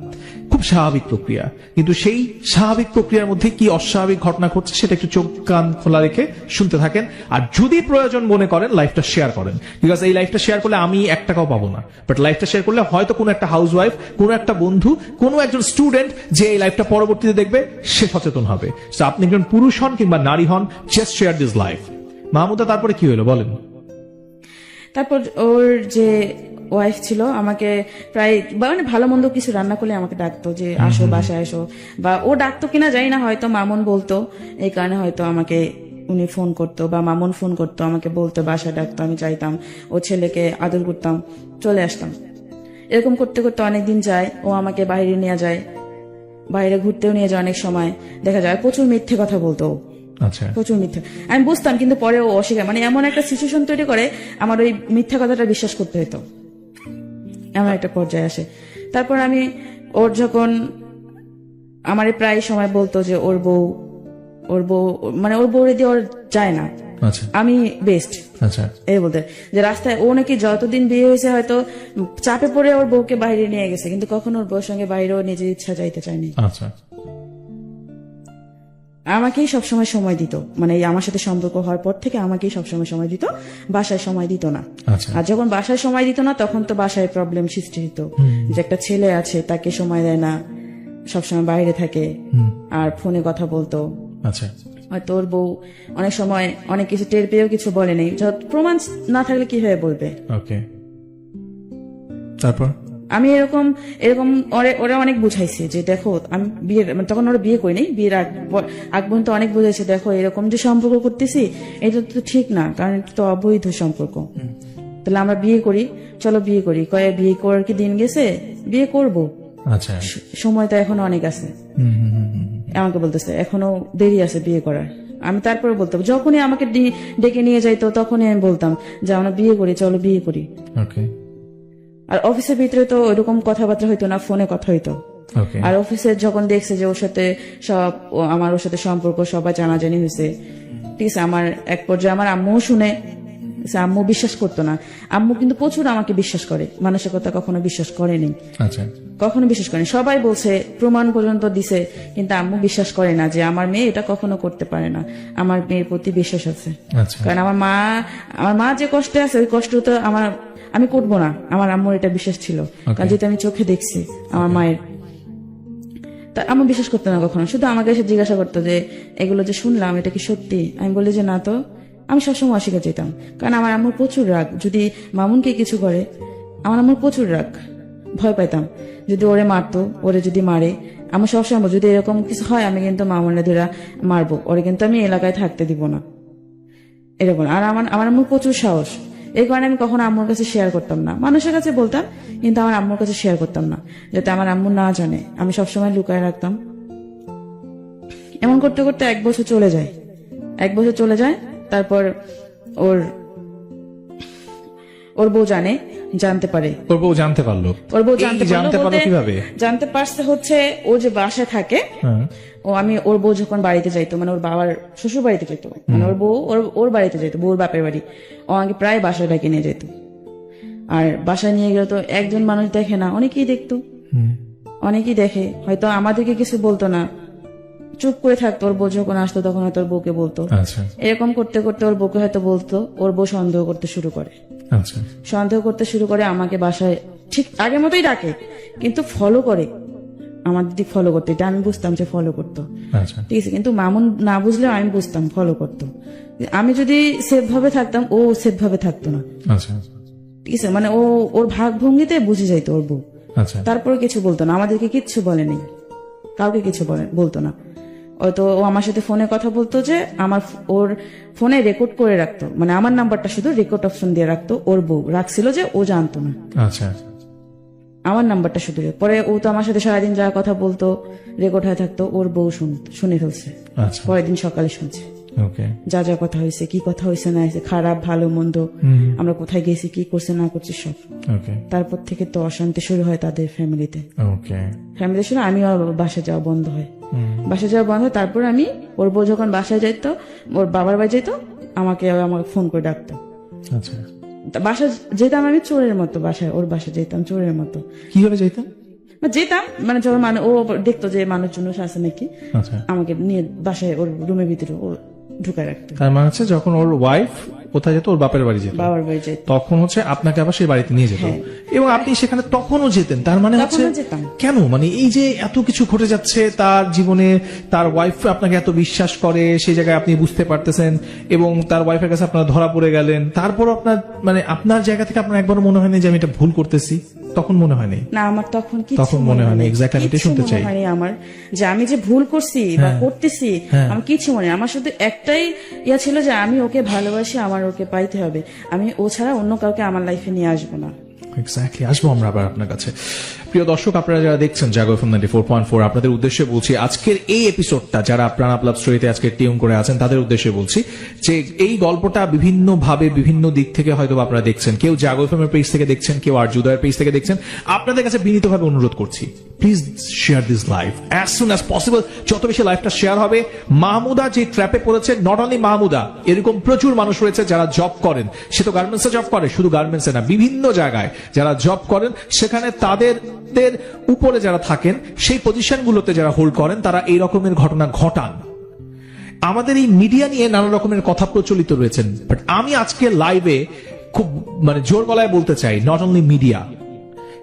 খুব খুব স্বাভাবিক প্রক্রিয়া, কিন্তু সেই স্বাভাবিক প্রক্রিয়ার মধ্যে কি অস্বাভাবিক ঘটনা ঘটছে সেটা একটু চোখ কান খোলা রেখে শুনতে থাকেন। আর যদি প্রয়োজন মনে করেন লাইফটা শেয়ার করেন, বিকজ এই লাইফটা শেয়ার করলে আমি 1 টাকাও পাবো না, বাট লাইফটা শেয়ার করলে হয়তো কোনো একটা হাউসওয়াইফ, কোনো একটা বন্ধু, কোনো একজন স্টুডেন্ট যে এই লাইফটা পরবর্তীতে দেখবে সে সচেতন হবে। So আপনি একজন পুরুষ হন কিংবা নারী হন, just share this life. Mahmuda, তারপরে কি হলো বলেন? তারপর ওর যে ওয়াইফ ছিল আমাকে প্রায় মানে ভালো মন্দ কিছু রান্না করলে আমাকে ডাকতো যে আসো বাসায় আসো, বা ও ডাকতো কিনা জানি না, হয়তো মামুন বলতো, এই কারণে হয়তো আমাকে উনি ফোন করতো বা মামুন ফোন করতো, আমাকে বলতো, বাসায় ডাকতো, আমি চাইতাম, ও ছেলেকে আদর করতাম, চলে আসতাম। এরকম করতে করতে অনেকদিন যায়, ও আমাকে বাইরে নিয়ে যায়, বাইরে ঘুরতেও নিয়ে যায়। অনেক সময় দেখা যায় প্রচুর মিথ্যে কথা বলতো, আচ্ছা, প্রচুর মিথ্যে। আমি বুঝতাম, কিন্তু পরে ও অস্বীকার, মানে এমন একটা সিচুয়েশন তৈরি করে আমার ওই মিথ্যা কথাটা বিশ্বাস করতে হতো, এমন একটা পর্যায়ে আসে। তারপর আমি ওর যখন আমারে প্রায় সময় বলতো যে ওর বউ মানে ওর বউরে দিয়ে ওর যায় না, আচ্ছা, আমি বেস্ট, আচ্ছা, এই বলতে যে রাস্তায় ও নাকি যতদিন বিয়ে হয়েছে হয়তো চাপে পড়ে ওর বউকে বাইরে নিয়ে গেছে, কিন্তু কখনো ওর বউর সঙ্গে বাইরেও নিজের ইচ্ছা যাইতে চায়নি। আচ্ছা, আমাকেই সবসময় সময় দিত, মানে এই আমার সাথে সম্পর্ক হওয়ার পর থেকে আমাকেই সবসময় সময় দিত, বাসায় সময় দিত না। আচ্ছা, আর যখন বাসায় সময় দিত না তখন তো বাসায় প্রবলেম সৃষ্টি হতো, যে একটা ছেলে আছে তাকে সময় দেয় না, সবসময় বাইরে থাকে আর ফোনে কথা বলতো। আচ্ছা, হয়তো ওর বউ অনেক সময় অনেক কিছু টের পেয়েও কিছু বলে নেই, প্রমাণ না থাকলে কিভাবে বলবে। ওকে, তারপর আমি এরকম ওরা অনেক বুঝাইছে যে দেখো, আমি বিয়ের তখন ওরা বিয়ে করি নাই, বিয়ের আগ পর্যন্ত অনেক বুঝাইছে, দেখো এরকম যে সম্পর্ক করতেছি এটা তো ঠিক না, কারণ এটা তো অবৈধ সম্পর্ক, তাহলে আমরা বিয়ে করি, চলো বিয়ে করি। বিয়ে করার কি দিন গেছে, বিয়ে করব, আচ্ছা, সময় তো এখনো অনেক আছে। আমাকে বলতেছে এখনো দেরি আছে বিয়ে করার। আমি তারপরে বলতাম, যখনই আমাকে ডেকে নিয়ে যাইতো তখনই আমি বলতাম যে আমরা বিয়ে করি, চলো বিয়ে করি। ওকে, আর অফিসের ভিতরে তো ওইরকম কথাবার্তা হইতো না, ফোনে কথা হইতো। ওকে, আর অফিসে যখন দেখছে যে ওর সাথে আমার ওর সাথে সম্পর্ক সবাই জানাজানি হয়েছে, ঠিক আছে, আমার এক পর্যায়ে আমার আম্মু শুনে, আম্মু বিশ্বাস করতো না। আম্মু কিন্তু প্রচুর আমাকে বিশ্বাস করে, মানুষের কথা কখনো বিশ্বাস করেনি, আচ্ছা, কখনো বিশ্বাস করেনি। সবাই বলছে, প্রমাণ পর্যন্ত দিছে, কিন্তু আম্মু বিশ্বাস করে না যে আমার মেয়ে এটা কখনো করতে পারে না। আমার মেয়ের প্রতি বিশ্বাস আছে, আচ্ছা, কারণ আমার মা যে কষ্টে আছে ওই কষ্ট তো আমি করবো না, আমার আম্মুর এটা বিশ্বাস ছিল, কারণ যেটা আমি চোখে দেখছি আমার মায়ের। তা আম্মু বিশ্বাস করতো না কখনো, শুধু আমাকে এসে জিজ্ঞাসা করতো যে এগুলো যে শুনলাম এটা কি সত্যি। আমি বলি যে না তো, আমি সবসময় অস্বীকার যেতাম, কারণ আমার আম্মুর প্রচুর রাগ, যদি মামুনকে কিছু করে আমার আম্মুর প্রচুর রাগ, ভয় পাইতাম যদি ওরে মারতো, ওরে যদি মারে আমার সবসময় যদি এরকম কিছু হয় আমি কিন্তু মামুনের ধরে মারবো, ওরে কিন্তু আমি এলাকায় থাকতে দিব না, এরকম। আর আমার আম্মুর প্রচুর সাহস, এই কারণে আমি কখনো আম্মুর কাছে শেয়ার করতাম না, মানুষের কাছে বলতাম কিন্তু আমার আম্মুর কাছে শেয়ার করতাম না, যাতে আমার আম্মু না জানে, আমি সবসময় লুকায় রাখতাম। এমন করতে করতে 1 বছর চলে যায়, 1 বছর চলে যায়। তারপর ওর বউ জানতে পারে, ওর বউ জানতে পারলো, ওর বউ জানতে পারলো কিভাবে? জানতে পারছে হচ্ছে ও যে বাসায় থাকে, ওর বউ যখন বাড়িতে যাইতো, মানে ওর বাবার শ্বশুর বাড়িতে যেত, মানে ওর বউ ওর বাড়িতে যেত, বউর বাপের বাড়ি, ও আমাকে প্রায় বাসায় ডাকে নিয়ে যেত। আর বাসায় নিয়ে গেলে তো একজন মানুষ দেখে না, অনেকেই দেখতো, অনেকেই দেখে, হয়তো আমাদেরকে কিছু বলতো না, চুপ করে থাকতো। ওর বউ যখন আসতো তখন হয়তো ওর বউকে বলতো, এরকম করতে করতে ওর বউকে হয়তো বলতো, ওর বউ সন্দেহ করতে শুরু করে, সন্দেহ করতে শুরু করে, আমাকে বাসায় ঠিক আগের মতোই ডাকে, কিন্তু ফলো করে, আমার দিদি ফলো করতো, এটা আমি বুঝতাম যে ফলো করতো, ঠিক আছে, কিন্তু মামুন না বুঝলেও আমি বুঝতাম ফলো করতো। আমি যদি সেফ ভাবে থাকতাম ও সেফ ভাবে থাকতো না, ঠিক আছে, মানে ওর ভাগ ভঙ্গিতে বুঝে যাইতো ওর বউ। তারপরে কিছু বলতো না, আমাদেরকে কিচ্ছু বলেনি, কাউকে কিছু বলতো না। হয়তো ও আমার সাথে ফোনে কথা বলতো যে ওর ফোনে রেকর্ড করে রাখতো, মানে আমার নাম্বারটা শুধু রেকর্ড অপশন দিয়ে রাখতো, ওর বউ রাখছিল যে ও জানতো না, আমার নাম্বারটা শুধু। পরে ও তো আমার সাথে সারাদিন যা কথা বলতো রেকর্ড হয়ে থাকতো, ওর বউ শুনে ফেলছে, পরের দিন সকালে শুনছে যা যা কথা হয়েছে, কি কথা হয়েছে না হয়েছে, খারাপ ভালো মন্দ, আমরা কোথায় গেছি, কি করছে না করছে সব। তারপর থেকে তো অশান্তি শুরু হয় তাদের ফ্যামিলিতে শুরু, আমিও বাসায় যাওয়া বন্ধ হয়, তারপর আমি ওর বউ যখন বাসায় যাইতো, ওর বাবার বাড়ি যেত, আমাকে ফোন করে ডাকতো, বাসায় যেতাম আমি চোরের মতো, ওর বাসায় যেতাম চোরের মতো। কিভাবে যেতাম? যেতাম, মানে যখন ও দেখতো যে মানুষজন আছে নাকি, আচ্ছা, আমাকে নিয়ে বাসায় ওর রুমের ভিতরে ও ঢুকায় রাখতো। তার মানে হচ্ছে যখন ওর ওয়াইফ কোথায় যেত, ওর বাপের বাড়ি যেত, বাবার বাড়ি যেত, তখন হচ্ছে আপনাকে আবার সেই বাড়িতে নিয়ে যেত, এবং আপনি সেখানে তখনও যেতেন। তার মানে হচ্ছে তখনও যেতাম। কেন, মানে এই যে এত কিছু ঘটে যাচ্ছে তার জীবনে, তার ওয়াইফ আপনাকে এত বিশ্বাস করে, সেই জায়গায় আপনি বুঝতে পারতেছেন, এবং তার ওয়াইফের কাছে আপনারা ধরা পড়ে গেলেন, তারপর আপনার মানে আপনার জায়গা থেকে আপনার একবার মনে হয়নি যে আমি এটা ভুল করতেছি? তখন মনে হয়নি? না, আমার তখন মনে হয়নি। এক্স্যাক্টলি আমি এটা শুনতে চাই। আমার যে আমি যে ভুল করছি বা করতেছি, আমার কিছু মনে নেই। আমার শুধু একটাই ইয়া ছিল যে আমি ওকে ভালোবাসি, আমার ওকে পাইতে হবে, আমি ও ছাড়া অন্য কাউকে আমার লাইফে নিয়ে আসবো না। এক্স্যাক্টলি, আসবো আমরা আবার আপনার কাছে। প্রিয় দর্শক, আপনারা যারা দেখছেন জাগো এফএম 94.4, আপনাদের উদ্দেশ্যে বলছি আজকের এই এপিসোডটা, যারা প্রাণ আপ লাভ স্টোরিতে আজকে টিউন করে আছেন তাদের উদ্দেশ্যে বলছি যে এই গল্পটা বিভিন্ন ভাবে বিভিন্ন দিক থেকে হয়তো আপনারা দেখছেন। কেউ জাগো এফএম এর পেজ থেকে দেখছেন, কেউ আর জুদায়ের পেজ থেকে দেখছেন। আপনাদের কাছে বিনীতভাবে অনুরোধ করছি, please share this live as soon as possible. যত বেশি লাইভটা শেয়ার হবে, মাহমুদা যে ট্র্যাপে পড়েছে, নট অনলি মাহমুদা, এরকম প্রচুর মানুষ রয়েছে যারা জব করেন। সে তো গার্মেন্টসে জব করে, শুধু গার্মেন্টসে না, বিভিন্ন জায়গায় যারা জব করেন, সেখানে তাদের উপরে যারা থাকেন, সেই পজিশনগুলোতে যারা হোল্ড করেন, তারা এই রকমের ঘটনা ঘটান। আমাদের এই মিডিয়া নিয়ে নানা রকমের কথা প্রচলিত রয়েছেন, বাট আমি আজকে লাইভে খুব মানে জোর গলায় বলতে চাই, নট অনলি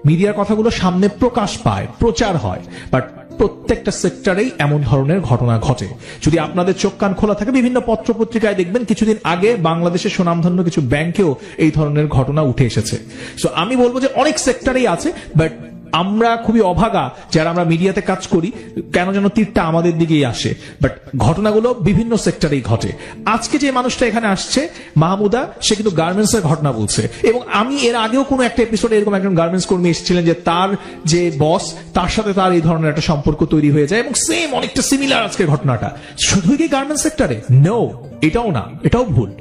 মিডিয়ার কথাগুলো সামনে প্রকাশ পায়, প্রচার হয়, বাট প্রত্যেকটা সেক্টরেই এমন ধরনের ঘটনা ঘটে। যদি আপনাদের চোখ কান খোলা থাকে, বিভিন্ন পত্র পত্রিকায় দেখবেন কিছুদিন আগে বাংলাদেশের সুনামধন্য কিছু ব্যাংকেও এই ধরনের ঘটনা উঠে এসেছে। সো আমি বলবো যে অনেক সেক্টরেই আছে, বাট আমরা খুবই অভাগা যারা আমরা মিডিয়াতে কাজ করি, কেন যেন তীরটা আমাদের দিকেই আসে, বাট ঘটনাগুলো বিভিন্ন সেক্টরেই ঘটে। আজকে যে মানুষটা এখানে আসছে মাহমুদা, সে কিন্তু গার্মেন্টস এর ঘটনা বলছে, এবং আমি এর আগেও কোনো একটা এপিসোডে এরকম একজন গার্মেন্টস কর্মী এসেছিলেন যে তার যে বস, তার সাথে তার এই ধরনের একটা সম্পর্ক তৈরি হয়ে যায়, এবং সেম অনেকটা সিমিলার আজকের ঘটনাটা। শুধুই কি গার্মেন্টস সেক্টরে? নো, এটাও না, এটাও ভুল।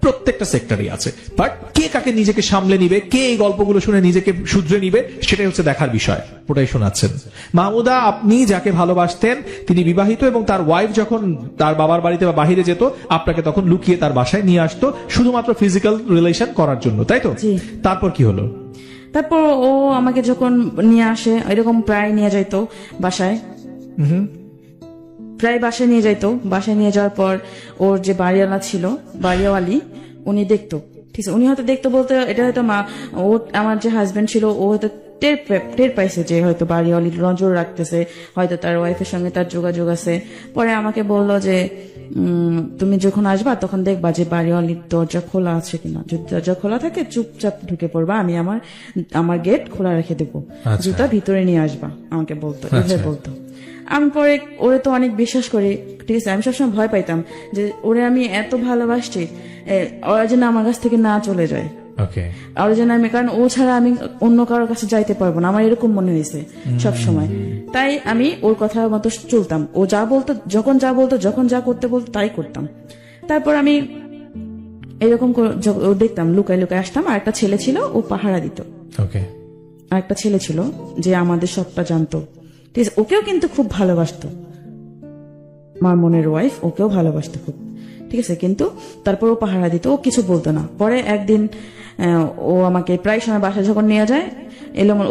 প্রত্যেকটা সেক্টরই আছে, বাট কে কাকে নিজেকে সামলে নিবে, কে এই গল্পগুলো শুনে নিজেকে শুধরে নিবে, সেটাই হচ্ছে দেখার বিষয়। ওটাই শোনাচ্ছেন মাহমুদা। আপনি যাকে ভালোবাসতেন তিনি বিবাহিত, এবং তার ওয়াইফ যখন তার বাবার বাড়িতে বা বাহিরে যেত, আপনাকে তখন লুকিয়ে তার বাসায় নিয়ে আসতো শুধুমাত্র ফিজিক্যাল রিলেশন করার জন্য, তাই তো? তারপর কি হলো? তারপর ও আমাকে যখন নিয়ে আসে, এরকম প্রায় নিয়ে যাইতো বাসায়, প্রায় বাসায় নিয়ে যাইতো। বাসায় নিয়ে যাওয়ার পর ওর যে বাড়িওয়ালা ছিল, বাড়িওয়ালি, উনি দেখতো, ঠিক আছে, উনি হয়তো দেখতো বলতে এটা হয়তো ও আমার যে হাজবেন্ড ছিল, ও হয়তো টের পাইছে যে হয়তো বাড়িওয়ালি নজর রাখতেছে, হয়তো তার ওয়াইফের সঙ্গে তার যোগাযোগ আছে। পরে আমাকে বললো যে তুমি যখন আসবা তখন দেখবা যে বাড়িওয়ালির দরজা খোলা আছে কিনা, যদি দরজা খোলা থাকে চুপচাপ ঢুকে পড়বা, আমি আমার গেট খোলা রেখে দেবো, জুতা ভিতরে নিয়ে আসবা, আমাকে বলতো, এভাবে বলতো। আমি পরে ওরে তো অনেক বিশ্বাস করি, ঠিক আছে, আমি সবসময় ভয় পাইতাম যে ওরে আমি এত ভালোবাসছি, ওরা যেন আমার কাছ থেকে না চলে যায়, আর যেন আমি, কারণ ও ছাড়া আমি অন্য কারোর কাছে যাইতে পারবো না, আমার এরকম মনে হয়েছে সবসময়। তাই আমি ওর কথা মতো চলতাম, ও যা বলতো, যখন যা করতে বলতো তাই করতাম। তারপর আমি এরকম দেখতাম, লুকায় লুকায় আসতাম। আর একটা ছেলে ছিল, ও পাহারা দিত। আর একটা ছেলে ছিল যে আমাদের সবটা জানতো, ঠিক আছে, ওকেও কিন্তু খুব ভালোবাসতো, আমার মনের ওয়াইফ ওকেও ভালোবাসতো খুব, ঠিক আছে, কিন্তু তারপর ও পাহারা দিত, ও কিছু বলতো না। পরে একদিন ও আমাকে প্রায় সময় বাসায় যখন নিয়ে যায়,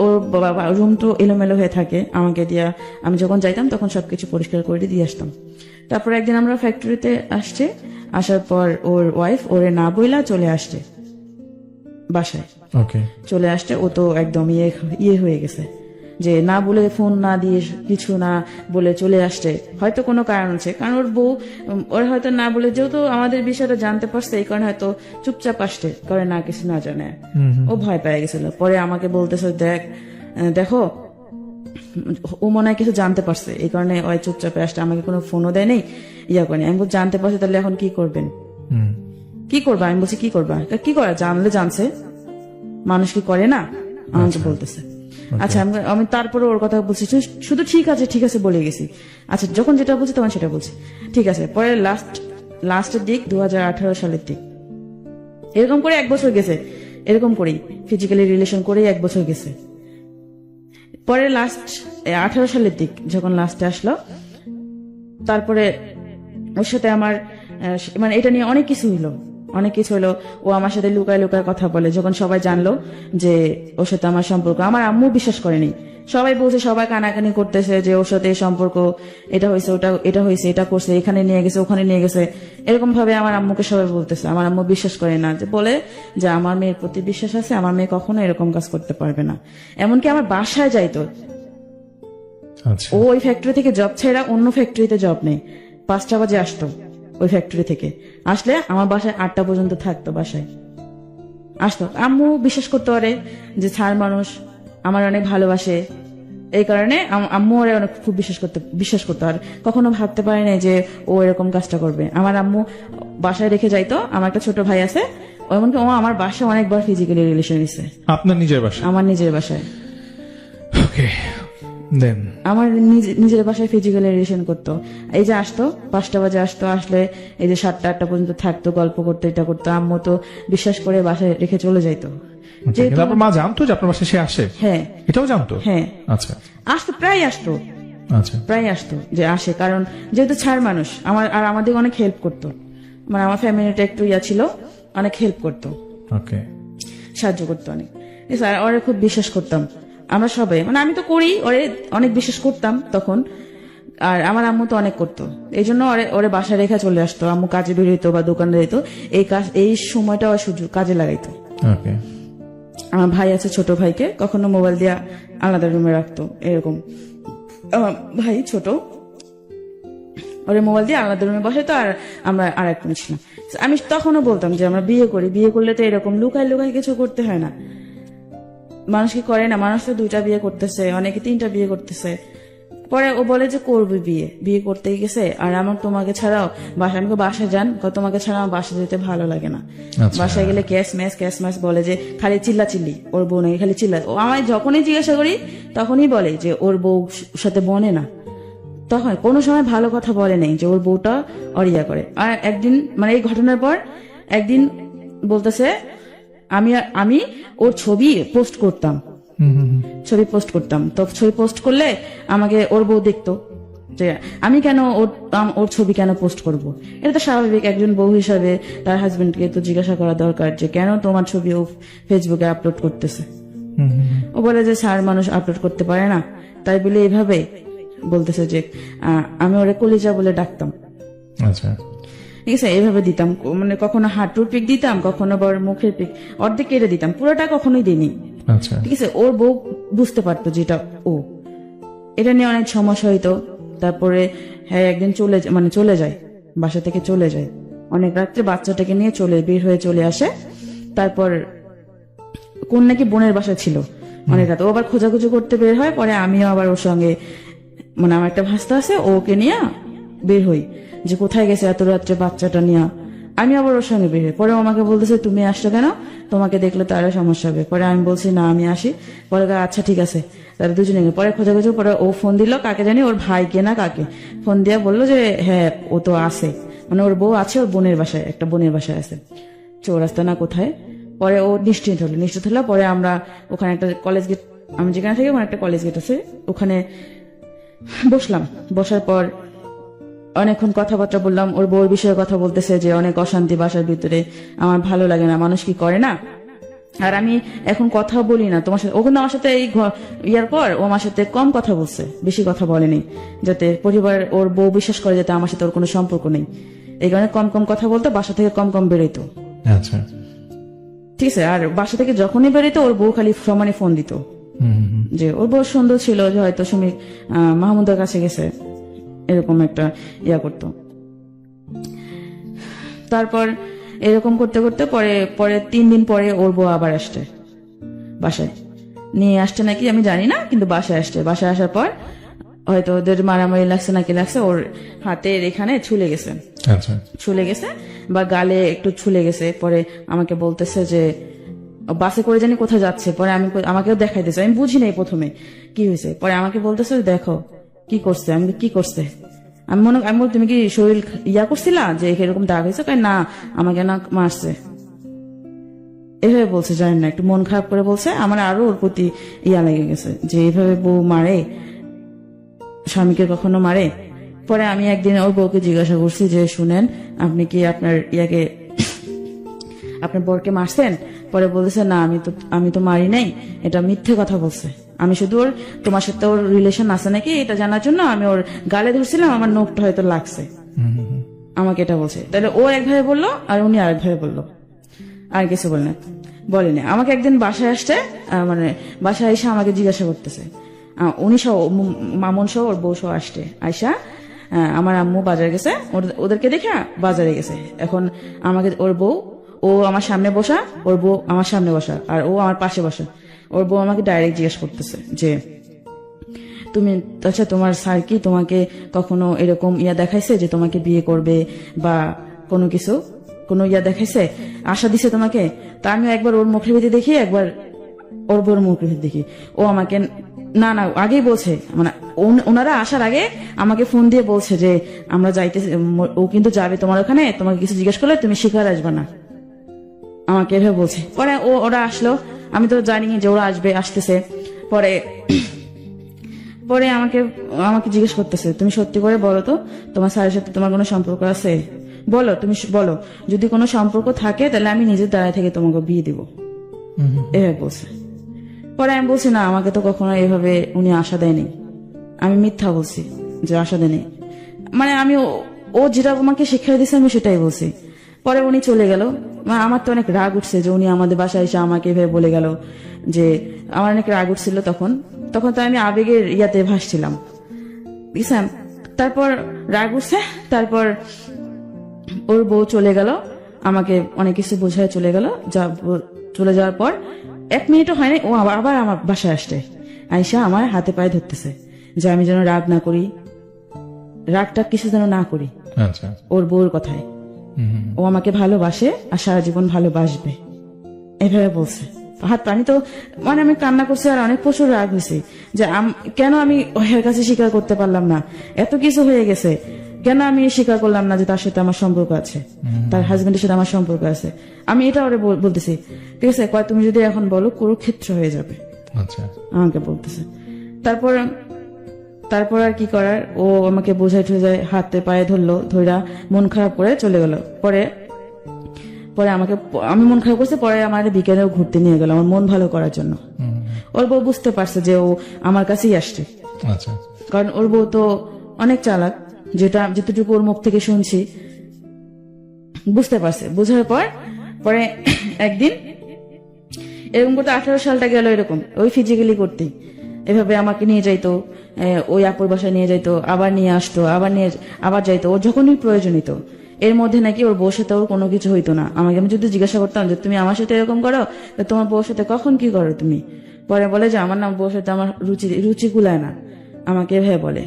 ওর রুম তো এলোমেলো হয়ে থাকে, আমাকে দিয়া, আমি যখন যাইতাম তখন সবকিছু পরিষ্কার করে দিয়ে আসতাম। তারপর একদিন আমরা ফ্যাক্টরিতে আসার পর ওর ওয়াইফ ওরে না বইলা চলে আসছে বাসায়, চলে আসছে। ও তো একদম ইয়ে হয়ে গেছে যে না বলে, ফোন না দিয়ে, কিছু না বলে চলে আসছে, হয়তো কোনো কারণ আছে, কারণ ওর বউ ওর হয়তো না বলে, যেহেতু আমাদের বিষয়টা জানতে পারছে, এই কারণে হয়তো চুপচাপ আসছে, করে না কিছু না জানে, ও ভয় পেয়ে গেছিল। পরে আমাকে বলতেছে, দেখো ও মনে হয় কিছু জানতে পারছে, এই কারণে ওই চুপচাপে আসছে, আমাকে কোনো ফোনও দেয় নেই, ইয়া করেনি। আমি জানতে পারছি, তাহলে এখন কি করবেন, কি করবা? আমি বলছি কি করবা, কি করা, জানলে জানছে, মানুষ কি করে না, আমাকে বলতেছে। আচ্ছা, আমি তারপরে ওর কথা বলছি, শুধু ঠিক আছে বলে গেছি। আচ্ছা, যখন যেটা বলছি তখন সেটা বলছি, ঠিক আছে। পরে লাস্টের দিক 2018 সালের দিক, এরকম করে 1 বছর গেছে, এরকম করেই ফিজিক্যালি রিলেশন করেই 1 বছর গেছে। পরে 18 সালের দিক যখন লাস্টে আসলো, তারপরে ওর সাথে আমার মানে এটা নিয়ে অনেক কিছু হলো। ও আমার সাথে লুকায় লুকায় কথা বলে। যখন সবাই জানলো যে ওর সাথে আমার সম্পর্ক, আমার আম্মু বিশ্বাস করেনি সবাই বলছে, সবাই কানাকানি করতেছে যে ওর সাথে এই সম্পর্ক, এটা হয়েছে, এটা হয়েছে, এটা করছে, এখানে নিয়ে গেছে, ওখানে নিয়ে গেছে, এরকম ভাবে আমার আম্মুকে সবাই বলতেছে। আমার আম্মু বিশ্বাস করে না, যে বলে যে আমার মেয়ের প্রতি বিশ্বাস আছে, আমার মেয়ে কখনো এরকম কাজ করতে পারবে না। এমনকি আমার বাসায় যাইতো, আচ্ছা ও ওই ফ্যাক্টরি থেকে জব ছেড়া অন্য ফ্যাক্টরিতে জব নেই, 5টা বাজে আসতো ওই ফ্যাক্টরি থেকে, আসলে আমার বাসায় 8টা পর্যন্ত থাকতো, বাসায় আসতো। আম্মু বিশ্বাস করতে পারে যে ছাড় মানুষ আমার অনেক ভালোবাসে, এই কারণে আম্মু ওরে অনেক খুব বিশ্বাস করতো। আর কখনো ভাবতে পারে না যে ও এরকম কাজটা করবে। আমার আম্মু বাসায় রেখে যাইতো, আমার একটা ছোট ভাই আছে, এমনকি ও আমার বাসায় অনেকবার ফিজিক্যালি রিলেশন নিছে, আপনার নিজের বাসা? আমার নিজের বাসায়। ওকে দেন আমার নিজের বাসায় ফিজিক্যালি রিলেশন করতো। এই যে আসতো 5টা বাজে আসতো, আসলে এই যে 7টা 8টা পর্যন্ত থাকতো, গল্প করতো, এটা করতো। আম্মু তো বিশ্বাস করে বাসায় রেখে চলে যাইতো। কিন্তু আপনার মা জানতো যে আপনার বাসায় সে আসে? হ্যাঁ এটাও জানতো? হ্যাঁ আচ্ছা আসতো, প্রায় আসতো, আচ্ছা প্রায় আসতো যে আসে, কারণ যেহেতু ছাড় মানুষ আমার, আর আমাদের অনেক হেল্প করতো, মানে আমার ফ্যামিলিটা একটু ছিল, অনেক হেল্প করতো, ওকে সাহায্য করতো অনেক। স্যার ওরে খুব বিশ্বাস করতাম আমরা সবাই, মানে আমি তো করি, ওরে অনেক বিশ্বাস করতাম তখন। আর আমার আম্মু তো অনেক করতো, এই জন্য ওরে বাসায় রেখে চলে আসতো। আম্মু কাজে বেরোতো বা দোকানে যেত, এই সময়টা ওর সুযোগ কাজে লাগাইতো। ওকে আমার ভাই আছে, ছোট ভাইকে কখনো মোবাইল দিয়ে আলাদা রুমে রাখতো, এরকম। আমার ভাই ছোট, ওরে মোবাইল দিয়ে আলাদা রুমে বসাইতো, আর আমরা আর এক রুমে ছিলাম। আমি তখনও বলতাম যে আমরা বিয়ে করি, বিয়ে করলে তো এরকম লুকায় লুকায় কিছু করতে হয় না। মানুষ কি করে না, মানুষ তো 2টা বিয়ে করতেছে, অনেকে 3টা বিয়ে করতেছে। পরে ও বলে যে করবে বিয়ে করতে গেছে, আর আমার তোমাকে ছাড়াও বাসায়, আমাকে বাসায় যান, তোমাকে ছাড়া আমার বাসায় যেতে ভালো লাগে না। আচ্ছা। বাসায় গেলে ক্যাশ ম্যাচ বলে যে খালি চিল্লি, ওর বউ নাকি খালি চিল্লা। ও আমায় যখনই জিজ্ঞাসা করি তখনই বলে যে ওর বউ সাথে বনে না, তখন কোনো সময় ভালো কথা বলে নেই যে ওর বউটা অরিয়া করে। আর একদিন, মানে এই ঘটনার পর একদিন বলতেছে আমি ওর ছবি পোস্ট করতাম, তো ছবি পোস্ট করলে আমাকে ওর বউ দেখতো যে আমি কেন ওর ছবি কেন পোস্ট করব। এটা তো স্বাভাবিক, একজন বউ হিসাবে তার হাজবেন্ডকে তো জিজ্ঞাসা করা দরকার যে কেন তোমার ছবি ও ফেসবুকে আপলোড করতেছে। ও বলে যে স্যার মানুষ আপলোড করতে পারে না, তাই বলে এইভাবে বলতেছে যে আমি ওরে কলিজা বলে ডাকতাম। আচ্ছা ঠিক আছে, এইভাবে দিতাম, মানে কখনো হাঁটুর পিক দিতাম, কখনো বড় মুখের পিক, অর্ধেক কেটে দিতাম, পুরোটা কখনোই দিইনি। আচ্ছা ঠিক আছে, ওর বউ বুঝতে পারতো যেটা ও, এটা নিয়ে অনেক সমস্যা হইতো। তারপরে হ্যাঁ একদিন চলে যায়, বাসা থেকে চলে যায় অনেক রাত্রে, বাচ্চাটাকে নিয়ে বের হয়ে চলে আসে। তারপর কোন নাকি বোনের বাসায় ছিল অনেক রাত, ও আবার খোঁজাখুঁজি করতে বের হয়। পরে আমিও আবার ওর সঙ্গে, মানে আমার একটা ভাস্তা আছে, ওকে নিয়ে বের হই যে কোথায় গেছে এত রাত্রে বাচ্চাটা নিয়ে। আমি আবার ওর সঙ্গে বের হই। পরে ও আমাকে বলতেছে তুমি আসছো কেন, তোমাকে দেখলে তো আরো সমস্যা হবে। পরে আমি বলছি না আমি আসি। পরে আচ্ছা ঠিক আছে, তারা দুজনে গেল। পরে খোঁজাখুঁজি, পরে ও ফোন দিল, কাকে জানি, ওর ভাইকে না কাকে ফোন দিয়ে বললো যে হ্যাঁ ও তো আছে, মানে ওর বউ আছে, ওর বোনের বাসায়, একটা বোনের বাসায় আছে, চৌরাস্তা না কোথায়। পরে ও নিশ্চিত হলো। পরে আমরা ওখানে একটা কলেজ গেট, আমি যেখানে থাকি ওখানে একটা কলেজ গেট আছে, ওখানে বসলাম। বসার পর অনেকক্ষণ কথাবার্তা বললাম, ওর বউর বিষয়ে কথা বলতেছে যে অনেক অশান্তি বাসার ভিতরে, আমার ভালো লাগে না, মানুষ কি করে না। আর আমি এখন কথা বলি না তোমার সাথে, ও কিন্তু আমার সাথে এই ইয়ার পর ও আমার সাথে কম কথা বলছে, বেশি কথা বলেনি, যাতে পরিবার ওর বউ বিশ্বাস করে যাতে আমার সাথে ওর কোনো সম্পর্ক নেই, এই কারণে কম কথা বলতো, বাসা থেকে কম বেরোইতো। আচ্ছা ঠিক আছে, আর বাসা থেকে যখনই বেরোইতো ওর বউ খালি সমানে ফোন দিত যে ওর বউ সুন্দর ছিল, যে হয়তো সুমি মাহমুদের কাছে গেছে, এরকম একটা ইয়া করতো। তারপর এরকম করতে করতে পরে 3 দিন পরে ওর বউ আবার আসছে বাসায়, নিয়ে আসছে নাকি আমি জানি না, কিন্তু বাসায় আসছে। বাসায় আসার পর হয়তো ওদের মারামারি লাগছে নাকি লাগছে, ওর হাতের এখানে ছুলে গেছে বা গালে একটু ছুলে গেছে। পরে আমাকে বলতেছে যে বাসে করে জানি কোথায় যাচ্ছে। পরে আমাকেও দেখাইতেছে, আমি বুঝি নাই প্রথমে কি হয়েছে। পরে আমাকে বলতেছে দেখো কি করছে। আমি কি করছে, আমি বল তুমি কি শরীর ইয়া করছিলা যে এরকম দাগ হয়েছে? না আমাকে না মারছে, এভাবে বলছে। জানেন না, একটু মন খারাপ করে বলছে। আমার আরো ওর প্রতি ইয়া লেগে গেছে যে এইভাবে বউ মারে, স্বামীকে কখনো মারে। পরে আমি একদিন ওর বউকে জিজ্ঞাসা করছি যে শুনেন আপনি কি আপনার আপনার বরকে মারছেন? পরে বলতেছে না আমি তো মারি নাই, এটা মিথ্যে কথা বলছে, আমি শুধু ওর তোমার সাথে ওর রিলেশন আছে নাকি এটা জানার জন্য আমি ওর গালে ধরছিলাম, আমার নোখটা হয়তো লাগছে, আমাকে এটা বলছে। তাহলে ও একভাবে বললো আর উনি আরেকভাবে বললো, আর কিছু বলেনি। আমাকে একদিন বাসায় আসছে, মানে বাসায় এসে আমাকে জিজ্ঞাসা করতেছে, উনি সহ মামুন সহ ওর বউ সহ আসছে, আয়সা আমার আম্মু বাজারে গেছে, ওদেরকে দেখে বাজারে গেছে। এখন আমাকে ওর বউ, ও আমার সামনে বসা, ওর বউ আমার সামনে বসা, আর ও আমার পাশে বসা। ওর বউ আমাকে ডাইরেক্ট জিজ্ঞেস করতেছে যে তুমি, আচ্ছা তোমার স্যার কি তোমাকে কখনো এরকম দেখাইছে যে তোমাকে বিয়ে করবে বা কোনো কিছু, কোনো দেখাইছে, আশা দিছে তোমাকে? তা আমি একবার ওর মুখের ভিতরে দেখি, একবার ওর বউর মুখের ভিতরে দেখি। ও আমাকে না আগেই বলছে, মানে ওনারা আসার আগে আমাকে ফোন দিয়ে বলছে যে আমরা যাইতে, ও কিন্তু যাবে তোমার ওখানে, তোমাকে কিছু জিজ্ঞেস করলে তুমি শিকার আসবে না, আমাকে এভাবে বলছে। পরে ওরা আসলো, আমি তো জানি যে ওরা আসতেছে। পরে আমাকে জিজ্ঞেস করতেছে, তুমি সত্যি করে বলো তো তোমার স্যারের সাথে তোমার কোনো সম্পর্ক আছে? বলো, তুমি বলো, যদি কোনো সম্পর্ক থাকে তাহলে আমি নিজের দ্বারা থেকে তোমাকে বিয়ে দিব, এভাবে বলছে। পরে আমি বলছি না, আমাকে তো কখনো এভাবে উনি আশা দেয়নি। আমি মিথ্যা বলছি যে আশা দেয়নি, মানে আমি ও যেটা আমাকে শিক্ষা দিয়েছে আমি সেটাই বলছি। পরে উনি চলে গেল, আমার তো অনেক রাগ উঠছে যে উনি আমাদের বাসায় এসে আমাকে এভাবে বলে গেল, যে আমার অনেক রাগ উঠছিল। তখন তো আমি আবেগের ভাসছিলাম, বুঝছেন। তারপর রাগ উঠছে, তারপর ওর বউ চলে গেল, আমাকে অনেক কিছু বোঝায় চলে গেল। চলে যাওয়ার পর 1 মিনিটও হয়নি, ও আবার আমার বাসায় আসছে, আইসা আমার হাতে পায়ে ধরতেছে যে আমি যেন রাগ না করি, রাগটা কিছু যেন না করি ওর বউর কথায়। ও আমাকে ভালোবাসে আর সারা জীবন ভালোবাসবে, এভাবে বলছে। হাত পানি তো, মানে আমি কান্না করছি আর অনেক প্রচুর রাগ হয়েছে যে কেন আমি ওর কাছে স্বীকার করতে পারলাম না, এত কিছু হয়ে গেছে, কেন আমি স্বীকার করলাম না যে তার সাথে আমার সম্পর্ক আছে, তার হাজবেন্ডের সাথে আমার সম্পর্ক আছে। আমি এটা ওরে বলতেছি, ঠিক আছে তুমি যদি এখন বলো কুরুক্ষেত্র হয়ে যাবে, আমাকে বলতেছে। তারপর আর কি করার, ও আমাকে বোঝাই ঠোঝায় হাতে পায়ে ধরলো, ধৈরা মন খারাপ করে চলে গেল। পরে আমি মন খারাপ করছে, পরে আমার বিকেলেও ঘুরতে নিয়ে গেল আমার মন ভালো করার জন্য। ওর বউ বুঝতে পারছে যে ও আমার কাছেই আসছে, কারণ ওর বউ তো অনেক চালাক, যেটুকু ওর মুখ থেকে শুনছি বুঝতে পারছে। বোঝার পরে একদিন এরকম করতে 18 সালটা গেল, এরকম ওই ফিজিক্যালি করতেই এভাবে আমাকে নিয়ে যাইতো, ওই আপুর বাসায় নিয়ে যাইতো, আবার নিয়ে আসতো, আবার যাইতো ওর যখনই প্রয়োজন হইতো। এর মধ্যে নাকি ওর বউর সাথে ওর কোনো কিছু হইতো না। আমি যদি জিজ্ঞাসা করতাম যে তুমি আমার সাথে এরকম করো, তোমার বউর সাথে কখন কি করো তুমি? পরে বলে যে আমার নাম বউর সাথে আমার রুচি কুলায় না, আমাকে এভাবে বলে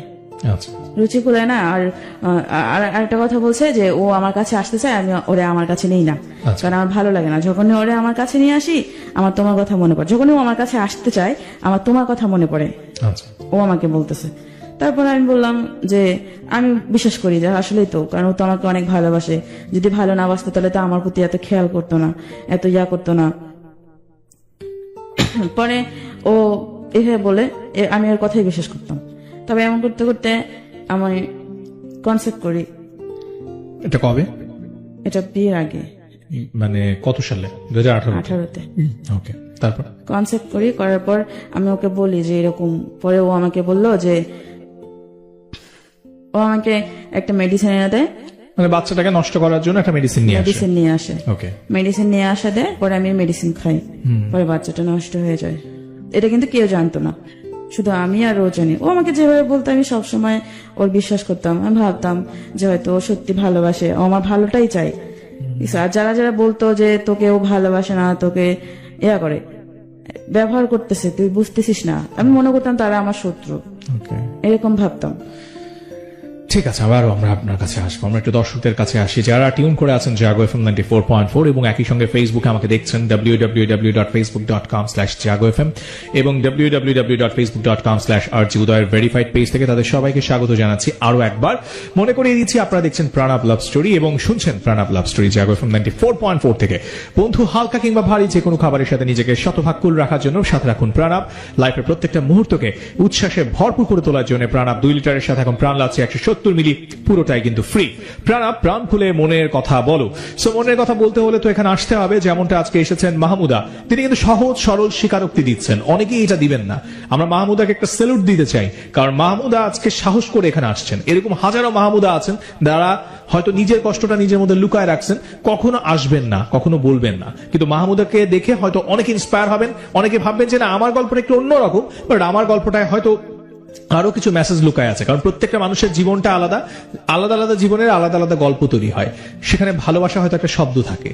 রুচি কুলায় না। আর একটা কথা বলছে যে ও আমার কাছে আসতে চায়, আমি ওরে আমার কাছে নেই না, কারণ আমার ভালো লাগে না যখনই ওরে আমার কাছে নিয়ে আসি, আমার তোমার কথা মনে পড়ে। যখনই ও আমার কাছে আসতে চায় আমার তোমার কথা মনে পড়ে, ও আমাকে বলতেছে। তারপর আমি বললাম যে আমি বিশ্বাস করি যে আসলেই তো, কারণ ও তো আমাকে অনেক ভালোবাসে, যদি ভালো না বাসতো তাহলে তো আমার প্রতি এত খেয়াল করতো না, এত করতো না। পরে ও এভাবে বলে আমি ওর কথাই বিশ্বাস করতাম। তবে এমন করতে করতে আমি কনসেপ্ট করি। এটা কবে? এটা বিয়ের আগে, মানে কত সালে? 2018-তে। ওকে, তারপর কনসেপ্ট করার পর আমি ওকে বলি যে এরকম। পরে ও আমাকে বলল যে ও আমাকে একটা মেডিসিন এনে দেয়, মানে বাচ্চাটাকে নষ্ট করার জন্য একটা মেডিসিন নিয়ে আসে। ওকে, মেডিসিন নিয়ে আসা দেয়, পরে আমি মেডিসিন খাই, পরে বাচ্চাটা নষ্ট হয়ে যায়। এটা কিন্তু কেউ জানতো না, শুধু আমি আর ও জানি। ও আমাকে যেভাবে বলতো আমি সবসময় ওর বিশ্বাস করতাম। আমি ভাবতাম যে হয়তো ও সত্যি ভালোবাসে, ও আমার ভালোটাই চাই। আর যারা বলতো যে তোকে ও ভালোবাসে না, তোকে করে ব্যবহার করতেছে, তুই বুঝতেছিস না, আমি মনে করতাম তারা আমার শত্রু, এরকম ভাবতাম। ঠিক আছে, আবারও আমরা আপনার কাছে আসবো। আমরা একটু দর্শকদের কাছে আসি যারা টিউন করে আছেন জাগো FM 94.4 এবং একই সঙ্গে ফেসবুকে আমাকে দেখছেন www.facebook.com/jagofm এবং www.facebook.com/rjudoyer ভেরিফাইড পেজ থেকে। তাদের সবাইকে স্বাগত জানাচ্ছি আরো একবার। মনে করিয়ে দিচ্ছি আপনারা দেখছেন প্রাণাব লাভ স্টোরি এবং শুনছেন প্রাণাব লাভ স্টোরি জাগো FM 94.4 থেকে। বন্ধু, হালকা কিংবা ভারী যে কোনো খাবারের সাথে নিজেকে শতভাগ কুল রাখার জন্য সাথে রাখুন প্রাণাব। লাইফের প্রত্যেকটা মুহূর্তকে উচ্ছ্বাসে ভরপুর করে তোলার জন্য প্রাণাব 2 লিটারের সাথে এখন প্রাণ লাগছে 170 70 মিলি পুরোটাই কিন্তু ফ্রি। প্রাণ খুলে মনের কথা বলো। সো মনের কথা বলতে হলে তো এখানে আসতে হবে, যেমনটা আজকে এসেছেন মাহমুদা, তিনি কিন্তু সহজ সরল স্বীকারোক্তি দিচ্ছেন, অনেকেই এটা দিবেন না। আমরা মাহমুদাকে একটা স্যালুট দিতে চাই, কারণ মাহমুদা আজকে সাহস করে এখানে আসছেন। এরকম হাজারো মাহমুদা আছেন যারা হয়তো নিজের কষ্টটা নিজের মধ্যে লুকায় রাখছেন, কখনো আসবেন না, কখনো বলবেন না, কিন্তু মাহমুদাকে দেখে হয়তো অনেকে ইন্সপায়ার হবেন, অনেকে ভাববেন যে না আমার গল্পটা একটু অন্যরকম, বাট আমার গল্পটায় হয়তো আরো কিছু মেসেজ লুকায় আছে। কারণ প্রত্যেকটা মানুষের জীবনটা আলাদা, আলাদা আলাদা জীবনের আলাদা আলাদা গল্প তৈরি হয়, সেখানে ভালোবাসা হয়তো একটা শব্দ থাকে।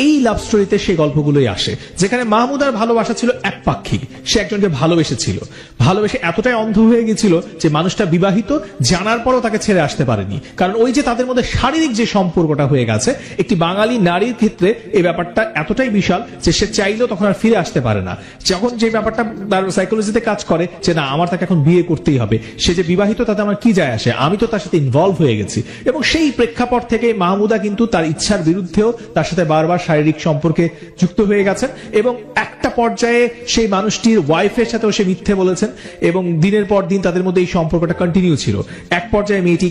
এই লাভ স্টোরিতে সেই গল্পগুলোই আসে, যেখানে মাহমুদার ভালোবাসা ছিল একপাক্ষিক। সে একজনকে ভালোবেসেছিল, ভালোবেসে এতটাই অন্ধ হয়ে গেছিল যে মানুষটা বিবাহিত জানার পরও তাকে ছেড়ে আসতে পারেনি। কারণ ওই যে তাদের মধ্যে শারীরিক যে সম্পর্কটা হয়ে গেছে, একটি বাঙালি নারীর ক্ষেত্রে এই ব্যাপারটা এতটাই বিশাল যে সে চাইলেও তখন আর ফিরে আসতে পারে না। যখন যে ব্যাপারটা তার সাইকোলজিতে কাজ করে যে না আমার তাকে এখন বিয়ে করতেই হবে, সে যে বিবাহিত তাতে আমার কি যায় আসে, আমি তো তার সাথে ইনভলভ হয়ে গেছি। এবং সেই প্রেক্ষাপট থেকে মাহমুদা কিন্তু তার ইচ্ছার বিরুদ্ধেও তার সাথে বারবার শারীরিক সম্পর্কে যুক্ত হয়ে গেছেন, এবং একটা পর্যায়ে সেই মানুষটির ওয়াইফের সাথেও সে মিথ্যে বলেছেন, এবং দিনের পর দিন তাদের মধ্যে এই সম্পর্কটা কন্টিনিউ ছিল। এক পর্যায়ে মেয়েটি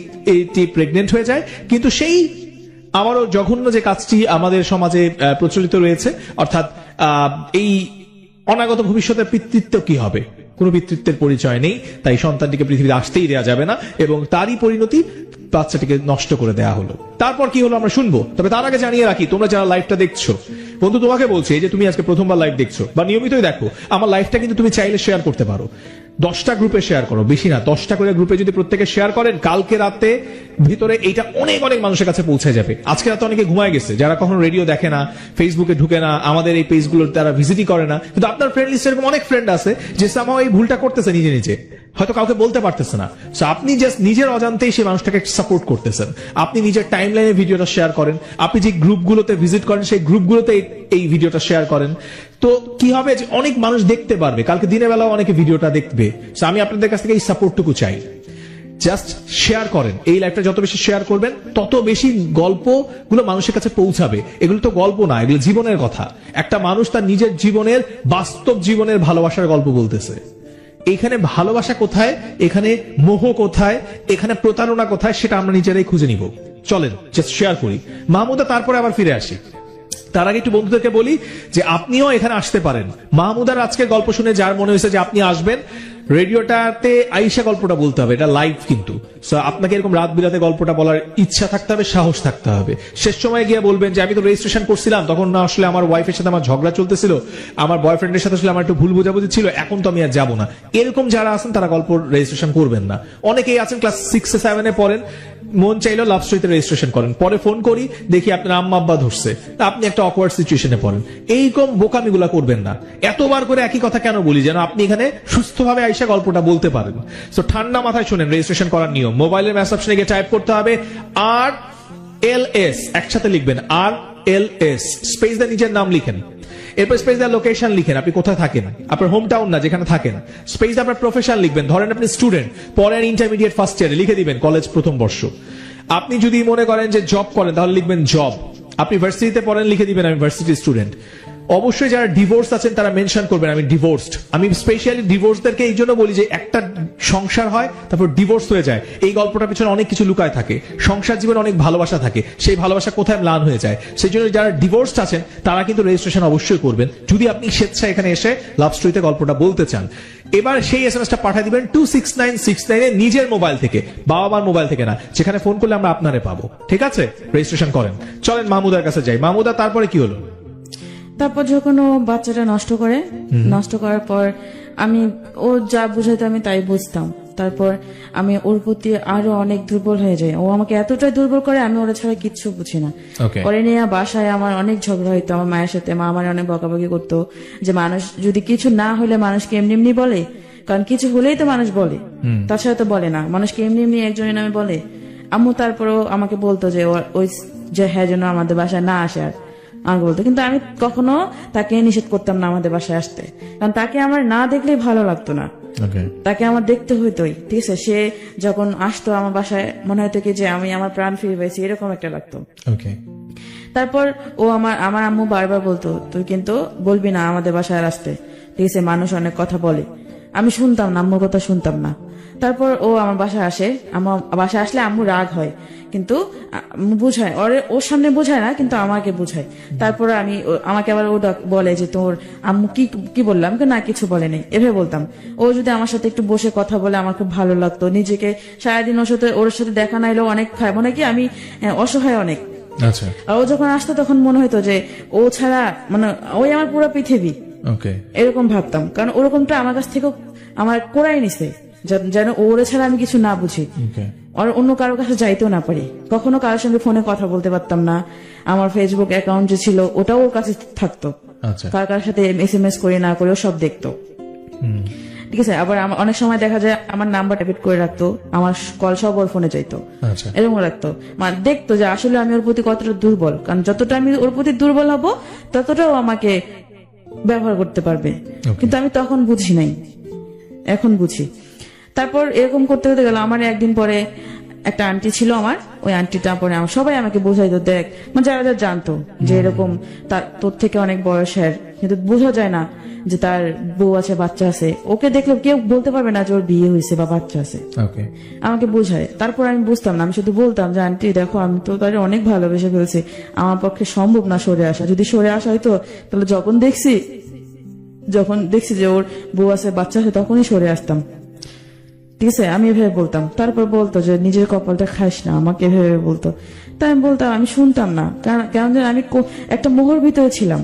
প্রেগনেন্ট হয়ে যায়। কিন্তু সেই আবারও জঘন্য যে কাজটি আমাদের সমাজে প্রচলিত রয়েছে, অর্থাৎ এই অনাগত ভবিষ্যতের পিতৃত্ব কি হবে, কোনো পিতৃত্বের পরিচয় নেই, তাই সন্তানটিকে পৃথিবীতে আসতেই দেওয়া যাবে না, এবং তারই পরিণতি বাচ্চাটিকে নষ্ট করে দেওয়া হলো। তারপর কি হলো আমরা শুনবো, তবে তার আগে জানিয়ে রাখি, তোমরা যারা লাইভটা দেখছো, বন্ধু তোমাকে বলছি, এই যে তুমি আজকে প্রথমবার লাইভ দেখছো বা নিয়মিতই দেখো, আমার লাইভটা কিন্তু তুমি চাইলে শেয়ার করতে পারো। 10টা গ্রুপে শেয়ার করো, বেশি না, 10টা করে গ্রুপে যদি প্রত্যেকে শেয়ার করেন, কালকে রাতে ভিতরে এইটা অনেক অনেক মানুষের কাছে পৌঁছে যাবে। আজকে রাতে অনেকে ঘুমায় গেছে, যারা কখনো রেডিও দেখে না, ফেসবুকে ঢুকে না, আমাদের এই পেজগুলোর তারা ভিজিটই করে না, কিন্তু আপনার ফ্রেন্ড লিস্টে এরকম অনেক ফ্রেন্ড আছে যে সামহাও এই ভুলটা করতেছে নিজে নিজে, হয়তো কাউকে বলতে পারতেছে না। সো আপনি জাস্ট নিজের অজান্তেই সেই মানুষটাকে সাপোর্ট করতেছেন। আপনি নিজের টাইম লাইনে ভিডিওটা শেয়ার করেন, আপনি যে গ্রুপগুলোতে ভিজিট করেন সেই গ্রুপগুলোতে এই ভিডিওটা শেয়ার করেন, তো কি হবে যে অনেক মানুষ দেখতে পারবে, কালকে দিনের বেলাও অনেকে ভিডিওটা দেখবে। সো আমি আপনাদের কাছ থেকে এই সাপোর্টটুকু চাই, জাস্ট শেয়ার করেন। এই লাইভটা যত বেশি শেয়ার করবেন তত বেশি গল্পগুলো মানুষের কাছে পৌঁছাবে। এগুলো তো গল্প না, এগুলো জীবনের কথা। একটা মানুষ তার নিজের জীবনের, বাস্তব জীবনের ভালোবাসার গল্প বলতেছে। এখানে ভালোবাসা কোথায়, এখানে মোহ কোথায়, এখানে প্রতারণা কোথায়, সেটা আমরা নিজেরাই খুঁজে নিব। চলেন জাস্ট শেয়ার করি। মাহমুদা তারপরে আবার ফিরে আসি। তার আগে একটু বন্ধুদেরকে বলি যে আপনিও এখানে আসতে পারেন। মাহমুদার আজকের গল্প শুনে যার মনে হয়েছে যে আপনি আসবেন, রেডিওটাতে আইসা গল্পটা বলতে হবে, এটা লাইভ কিন্তু। সো আপনাকে এরকম রাত বিরাতে গল্পটা বলার ইচ্ছা থাকতে হবে, সাহস থাকতে হবে। শেষ সময় গিয়ে বলবেন যে আমি তো রেজিস্ট্রেশন করছিলাম, তখন না আসলে আমার ওয়াইফের সাথে আমার ঝগড়া চলতেছিল, আমার বয়ফ্রেন্ডের সাথে আসলে আমার একটু ভুল বোঝাবুঝি ছিল, এখন তো আমি আর যাবো না। এরকম যারা আছেন তারা গল্প রেজিস্ট্রেশন করবেন না। অনেকেই আছেন ক্লাস 6-7 পড়েন, মন চাইলেও লাভ স্টোরিতে রেজিস্ট্রেশন করেন, পরে ফোন করি দেখি আপনার আম্মা আব্বা ধরছে, আপনি একটা অকওয়ার্ড সিচুয়েশনে পড়েন। এইরকম বোকামিগুলা করবেন না। এতবার করে একই কথা কেন বলি, যেন আপনি এখানে সুস্থভাবে আইসা গল্পটা বলতে পারেন। সো ঠান্ডা মাথায় শুনেন রেজিস্ট্রেশন করার নিয়ম। মোবাইলের মেসেজ অপশনে গিয়ে টাইপ করতে হবে RLS, একসাথে লিখবেন RLS, স্পেস দিয়ে নিজের নাম লিখেন, এরপর স্পেস দিয়ে লোকেশন লিখেন, আপনি কোথায় থাকেন, আপনার হোম টাউন না যেখানে থাকেন, স্পেস দিয়ে আপনার প্রফেশন লিখবেন, ধরেন আপনি স্টুডেন্ট, পরের ইন্টারমিডিয়েট ফার্স্ট ইয়ারে লিখে দিবেন কলেজ প্রথম বর্ষ। আপনি যদি মনে করেন যে জব করেন তাহলে লিখবেন জব। আপনি ভার্সিটিতে পড়েন লিখে দিবেন আমি ভার্সিটি স্টুডেন্ট। অবশ্যই যারা ডিভোর্স আছেন তারা মেনশন করবেন আমি ডিভোর্সড। আমি স্পেশালি ডিভোর্সদেরকে এই জন্য বলি যে একটা সংসার হয় তারপর ডিভোর্স হয়ে যায়, এই গল্পটার পিছনে অনেক কিছু লুকায় থাকে। সংসার জীবনে অনেক ভালোবাসা থাকে, সেই ভালোবাসা কোথায় ম্লান হয়ে যায়। সেই জন্য যারা ডিভোর্সড আছেন তারা কিন্তু রেজিস্ট্রেশন অবশ্যই করবেন, যদি আপনি স্বেচ্ছায় এখানে এসে লাভ স্টোরিতে গল্পটা বলতে চান। এবার সেই SMS টা পাঠিয়ে দিবেন 26969 এ, নিজের মোবাইল থেকে, বাবা মার মোবাইল থেকে না, যেখানে ফোন করলে আমরা আপনারে পাবো। ঠিক আছে, রেজিস্ট্রেশন করেন। চলেন মাহমুদার কাছে যাই। মাহমুদা তারপরে কি হলো? তারপর যখন ও বাচ্চাটা নষ্ট করার পর আমি ও যা বুঝাইতো আমি তাই বুঝতাম। তারপর আমি ওর প্রতি আরো অনেক দুর্বল হয়ে যাই। ও আমাকে এতটাই দুর্বল করে আমি ওরা ছাড়া কিচ্ছু বুঝি না। পরে নিয়ে বাসায় আমার অনেক ঝগড়া হইতো আমার মায়ের সাথে। মা আমার অনেক বকাবকি করতো যে মানুষ যদি কিছু না হলে মানুষকে এমনি এমনি বলে, কারণ কিছু হলেই তো মানুষ বলে, তাছাড়া তো বলে না। মানুষকে এমনি এমনি একজনের নামে বলে। আম্মু তারপরও আমাকে বলতো যে ওই যে হ্যাঁ যেন আমাদের বাসায় না আসে আর আমাকে বলতো, কিন্তু আমি কখনো তাকে নিষেধ করতাম না আমাদের বাসায় আসতে, কারণ তাকে আমার না দেখলেই ভালো লাগতো না, তাকে আমার দেখতে হইতোই। ঠিক আছে, সে যখন আসতো আমার বাসায় মনে হতো কি যে আমি আমার প্রাণ ফিরে পেয়েছি, এরকম একটা লাগতো। তারপর ও আমার আম্মু বারবার বলতো তুই কিন্তু বলবি না আমাদের বাসায় আসতে, ঠিক আছে, মানুষ অনেক কথা বলে। আমি শুনতাম না, আম্মুর কথা শুনতাম না। তারপর ও আমার বাসায় আসে, আমার বাসায় আসলে আম্মু রাগ হয়, কিন্তু বুঝায়, ওর সামনে বোঝায় না, কিন্তু আমাকে বুঝায়। তারপরে আমাকে আবার ও বলে যে তোর আম্মু কি বললাম, না কিছু বলে নেই, এভাবে বলতাম। ও যদি আমার সাথে একটু বসে কথা বলে আমার খুব ভালো লাগতো। নিজেকে সারাদিন ওর সাথে দেখা নাইলেও অনেক খায়, মনে কি আমি অসহায় অনেক। আচ্ছা। আর ও যখন আসতো তখন মনে হতো যে ও ছাড়া মানে ওই আমার পুরো পৃথিবী, এরকম ভাবতাম। কারণ ওরকমটা আমার কাছ থেকে আমার কোরাই নিছে, যেন ওরে ছাড়া আমি কিছু না বুঝি, আর অন্য কারোর কাছে যাইতেও না পারি। কখনো কারোর সঙ্গে ফোনে কথা বলতে পারতাম না। আমার ফেসবুক অ্যাকাউন্ট যে ছিল ওটাও ওর কাছে থাকতো, কার সাথে SMS করে না করে সব দেখতো। ঠিক আছে। আবার অনেক সময় দেখা যায় আমার নাম্বার ট্যাপেট করে রাখতো, আমার কল সব ওর ফোনে যাইতো, এরকম রাখতো। মানে দেখতো যে আসলে আমি ওর প্রতি কতটা দুর্বল, কারণ যতটা আমি ওর প্রতি দুর্বল হব ততটাও আমাকে ব্যবহার করতে পারবে। কিন্তু আমি তখন বুঝি নাই, এখন বুঝি। তারপর এরকম করতে করতে গেল। আমার একদিন পরে একটা আন্টি ছিল আমার, ওই আন্টিটা পরে সবাই আমাকে বোঝাইতো, দেখ মানে যারা যারা জানতো যে এরকম তোর থেকে অনেক বয়সের, কিন্তু বোঝা যায় না যে তার বউ আছে, বাচ্চা আছে। ওকে দেখলে কেউ বলতে পারবে না যে ওর বিয়ে হয়েছে বা বাচ্চা আছে, আমাকে বোঝায়। তারপর আমি বুঝতাম না, আমি শুধু বলতাম যে আন্টি দেখো আমি তো তার অনেক ভালোবেসে ফেলছি, আমার পক্ষে সম্ভব না সরে আসা। যদি সরে আসা হয়তো তাহলে যখন দেখছি যে ওর বউ আছে, বাচ্চা আছে, তখনই সরে আসতাম। ঠিক আছে, আমি এভাবে বলতাম। তারপর বলতো যে নিজের কপালটা খাইস না, আমাকে এভাবে বলতো। তাই আমি বলতাম, আমি শুনতাম না, কারণ আমি একটা মোহর ভিতরে ছিলাম।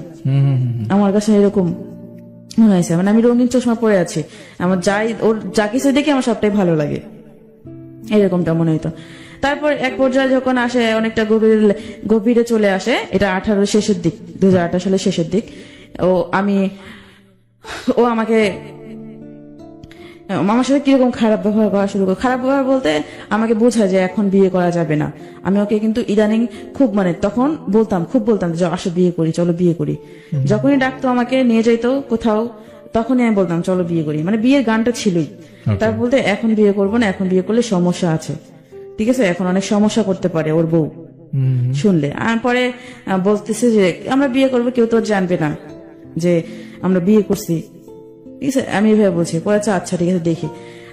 আমার কাছে এরকম মনে হয়েছে, মানে আমি রঙিন চশমা পরে আছি, আমার ওর যা কিছু দেখে আমার সবটাই ভালো লাগে, এরকমটা মনে হইতো। তারপর এক পর্যায়ে যখন আসে, অনেকটা গভীরে চলে আসে, এটা 2018 শেষের দিক, 2018 সালের শেষের দিক। ও আমাকে আমার সাথে কিরকম খারাপ ব্যবহার করা শুরু করে। খারাপ ব্যবহার বলতে আমাকে বোঝায় যে এখন বিয়ে করা যাবে না। আমি ওকে কিন্তু ইদানিং খুব তখন খুব বলতাম যে আসো বিয়ে করি, চলো বিয়ে করি। যখনই ডাকতো আমাকে নিয়ে যাইতো কোথাও, তখনই আমি বলতাম চলো বিয়ে করি, মানে বিয়ের গানটা ছিলই। তার বলতে এখন বিয়ে করবো না, এখন বিয়ে করলে সমস্যা আছে। ঠিক আছে, এখন অনেক সমস্যা করতে পারে ওর বউ শুনলে। আর পরে বলতেছে যে আমরা বিয়ে করবো, কেউ তো জানবে না যে আমরা বিয়ে করছি। ঠিক আছে, আমি এভাবে বলছি। পরে আচ্ছা ঠিক আছে দেখি।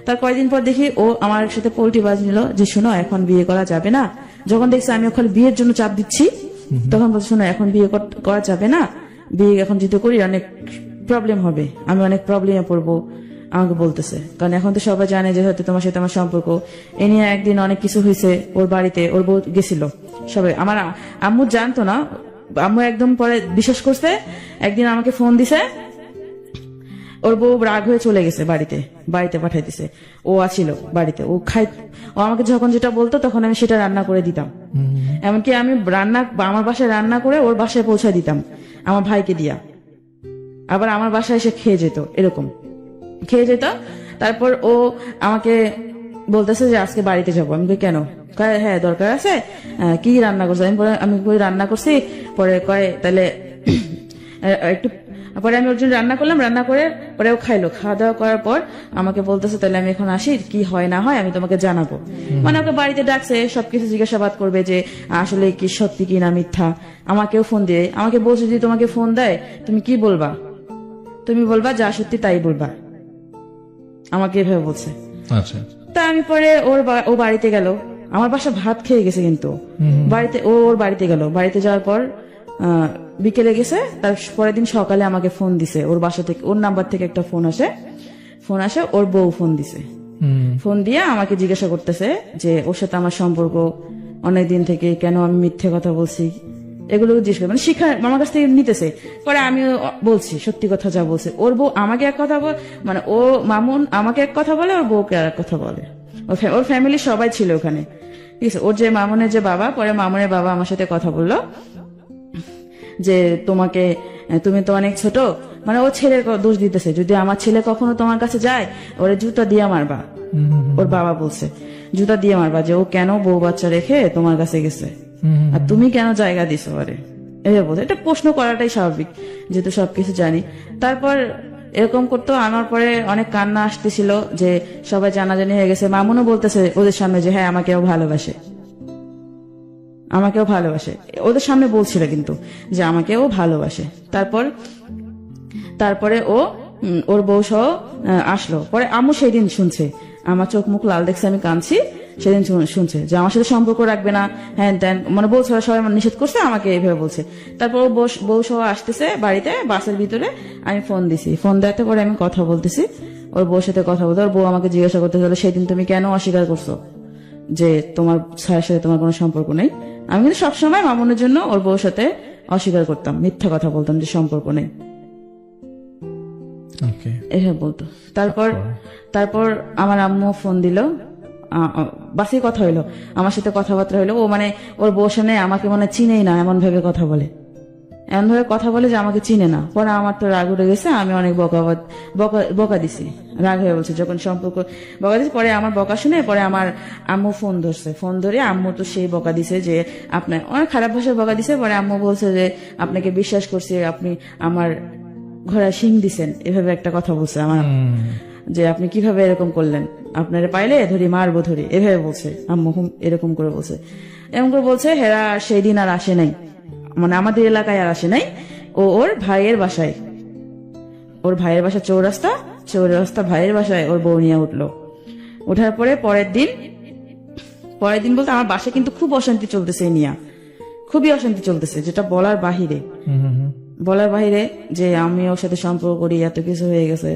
তার কয়েকদিন পর দেখি ও আমার সাথে পোল্টি বাজ নিল যে শোনো এখন বিয়ে করা যাবে না। যখন দেখছি আমি ওখানে বিয়ের জন্য চাপ দিচ্ছি, তখন বলছি শোনো এখন বিয়ে করা যাবে না, বিয়ে এখন যদি করি অনেক প্রবলেম হবে, আমি অনেক প্রবলেমে পড়বো, আমাকে বলতেছে। কারণ এখন তো সবাই জানে যে হয়তো তোমার সাথে আমার সম্পর্ক। এ নিয়ে একদিন অনেক কিছু হয়েছে ওর বাড়িতে, ওর বউ গেছিল সবাই। আমার আম্মু জানতো না, আম্মু একদম পরে বিশ্বাস করছে। একদিন আমাকে ফোন দিছে, ওর বউ রাগ হয়ে চলে গেছে, বাড়িতে পাঠাই দিছে। ও আছিল বাড়িতে, ও আমাকে যখন যেটা বলতো তখন আমি সেটা রান্না করে দিতাম। এমনকি আমি আমার বাসায় রান্না করে ওর বাসায় পৌঁছায় দিতাম আমার ভাইকে দিয়া। আবার আমার বাসায় এসে খেয়ে যেত, এরকম খেয়ে যেত। তারপর ও আমাকে বলতেছে যে আজকে বাড়িতে যাবো। আমি কেন? কয় হ্যাঁ দরকার আছে। কি রান্না করছো? আমি রান্না করছি। পরে কয় তাহলে একটু, পরে আমি ওর জন্য রান্না করলাম, রান্না করে পরে ও খাইলো। খাওয়া দাওয়া করার পর আমাকে বলতেছে তাহলে আমি এখন আসি, কি হয় না হয় আমি তোমাকে জানাবো। মানে ওকে বাড়িতে ডাকছে, সবকিছু জিজ্ঞাসাবাদ করবে যে আসলে কি সত্যি কি না মিথ্যা। আমাকেও ফোন দিয়ে আমাকে বলছে যদি তোমাকে ফোন দেয় তুমি কি বলবা? তুমি বলবা যা সত্যি তাই বলবা, আমাকে এভাবে বলছে। আচ্ছা, তা আমি পরে ও বাড়িতে গেল, আমার বাসা ভাত খেয়ে গেছে, কিন্তু ওর বাড়িতে গেল। বাড়িতে যাওয়ার পর বিকেলে গেছে, তার পরের দিন সকালে আমাকে ফোন দিছে। ওর বাসা থেকে, ওর নাম্বার থেকে একটা ফোন আসে, ওর বউ ফোন দিছে। ফোন দিয়ে আমাকে জিজ্ঞাসা করতেছে যে ওর সাথে আমার সম্পর্ক অনেকদিন থেকে, কেন আমি মিথ্যে কথা বলছি, এগুলো জিজ্ঞেস করে, মানে শিক্ষা আমার কাছ থেকে নিতেছে। পরে আমি বলছি সত্যি কথা যা বলছে। ওর বউ আমাকে এক কথা মানে ও মামুন আমাকে এক কথা বলে, ওর বউকে আর এক কথা বলে। ওর ফ্যামিলি সবাই ছিল ওখানে। ঠিক আছে, ওর যে মামুনের যে বাবা, পরে মামুনের বাবা আমার সাথে কথা বললো যে তুমি তো অনেক ছোট, মানে ও ছেলের দোষ দিতেছে, যদি আমার ছেলে কখনো তোমার কাছে যায় ওরে জুতা দিয়ে মারবা। ওর বাবা বলছে জুতা দিয়ে মারবা, যে ও কেন বউ বাচ্চা রেখে তোমার কাছে গেছে, আর তুমি কেন জায়গা দিছো ওরে, এভাবে বলছে। এটা প্রশ্ন করাটাই স্বাভাবিক, যেহেতু সবকিছু জানি। তারপর এরকম করতো। আমার পরে অনেক কান্না আসতেছিল যে সবাই জানাজানি হয়ে গেছে। মামুনও বলতেছে ওদের সামনে যে হ্যাঁ আমাকেও ভালোবাসে, ওদের সামনে বলছিল কিন্তু যে আমাকেও ভালোবাসে। তারপরে ও ওর বউ সহ আসলো। পরে আম্মু সেই দিন শুনছে, আমার চোখ মুখ লাল দেখছে, আমি কাঁদছি, সেদিন শুনছে যে আমার সাথে সম্পর্ক রাখবে না, হ্যান ত্যান, মানে বলছে ওরা সবাই নিষেধ করছে, আমাকে এইভাবে বলছে। তারপর ও বউ সহ আসতেছে বাড়িতে, বাসের ভিতরে আমি ফোন দিছি, ফোন দেওয়াতে পরে আমি কথা বলতেছি, ওর বউর সাথে কথা বলতে। ওর বউ আমাকে জিজ্ঞাসা করতে হলো, সেদিন তুমি কেন অস্বীকার করছো যে তোমার স্যারের সাথে তোমার কোনো সম্পর্ক নেই? আমি কিন্তু সবসময় মামুনের জন্য ওর বউর সাথে অস্বীকার করতাম, মিথ্যা কথা বলতাম যে সম্পর্ক নেই, এভাবে বলতো। তারপর আমার আম্মু ফোন দিল, বাসে কথা হইলো, আমার সাথে কথাবার্তা হইলো। ও মানে ওর বউর সামনে আমাকে মানে চিনেই না, এমন ভাবে কথা বলে, এমন ভাবে কথা বলে যে আমাকে চিনে না। পরে আমার তো রাগ উঠে গেছে, আমি অনেক বকা দিছি, রাগ হয়ে বলছে যখন সম্পর্ক বকা দিছি। পরে আমার বকা শুনে পরে আমার আম্মু ফোন ধরছে, ফোন ধরে আম্মু তো সেই বকা দিছে যে আপনার অনেক খারাপ ভাষায় বকা দিছে। পরে আম্মু বলছে যে আপনাকে বিশ্বাস করছি, আপনি আমার ঘোড়া শিং দিছেন, এভাবে একটা কথা বলছে আমার আম্মু, যে আপনি কিভাবে এরকম করলেন, আপনারে পাইলে ধরি মারবো ধরি, এভাবে বলছে আম্মু, এরকম করে বলছে। এরকম করে বলছে হেরা সেই দিন আর আসে নাই, মানে আমাদের এলাকায় আর আসে নাই। ওর ভাইয়ের বাসায়, ওর ভাইয়ের বাসা চৌরাস্তা ভাইয়ের বাসায় ওর বউ নিয়ে উঠলো। ওঠার পরে পরের দিন বলতে আমার বাসায় কিন্তু খুব অশান্তি চলতেছে, নিয়া খুবই অশান্তি চলতেছে, যেটা বলার বাহিরে যে আমি ওর সাথে সম্পর্ক করি, এত কিছু হয়ে গেছে।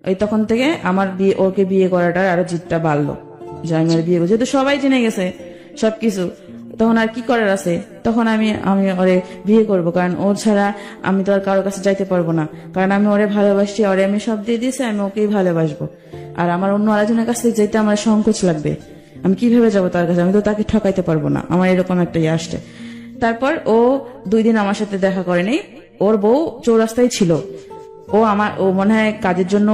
ওই তখন থেকে আমার ওকে বিয়ে করাটা আরো জিদটা বাড়লো, যে আমি আর বিয়ে করছি, যেহেতু সবাই জেনে গেছে সবকিছু, তখন আর কি করার আছে। তখন আমি ওরে বিয়ে করব, কারণ ওর ছাড়া আমি তো আর কারোর কাছে যাইতে পারবো না, কারণ আমি ওরে ভালোবাসি, ওরে আমি সব দিয়ে দিয়েছি, আমি ওকেই ভালোবাসবো। আর আমার অন্য আরেকজনের কাছে যেতে আমার সংকোচ লাগবে, আমি কিভাবে যাবো তার কাছে, আমি তো তাকে ঠকাইতে পারবো না, আমার এরকম একটা ইয়ে আসছে। তারপর ও 2 দিন আমার সাথে দেখা করেনি, ওর বউ চৌরাস্তায় ছিল। ও মনে হয় কাজের জন্য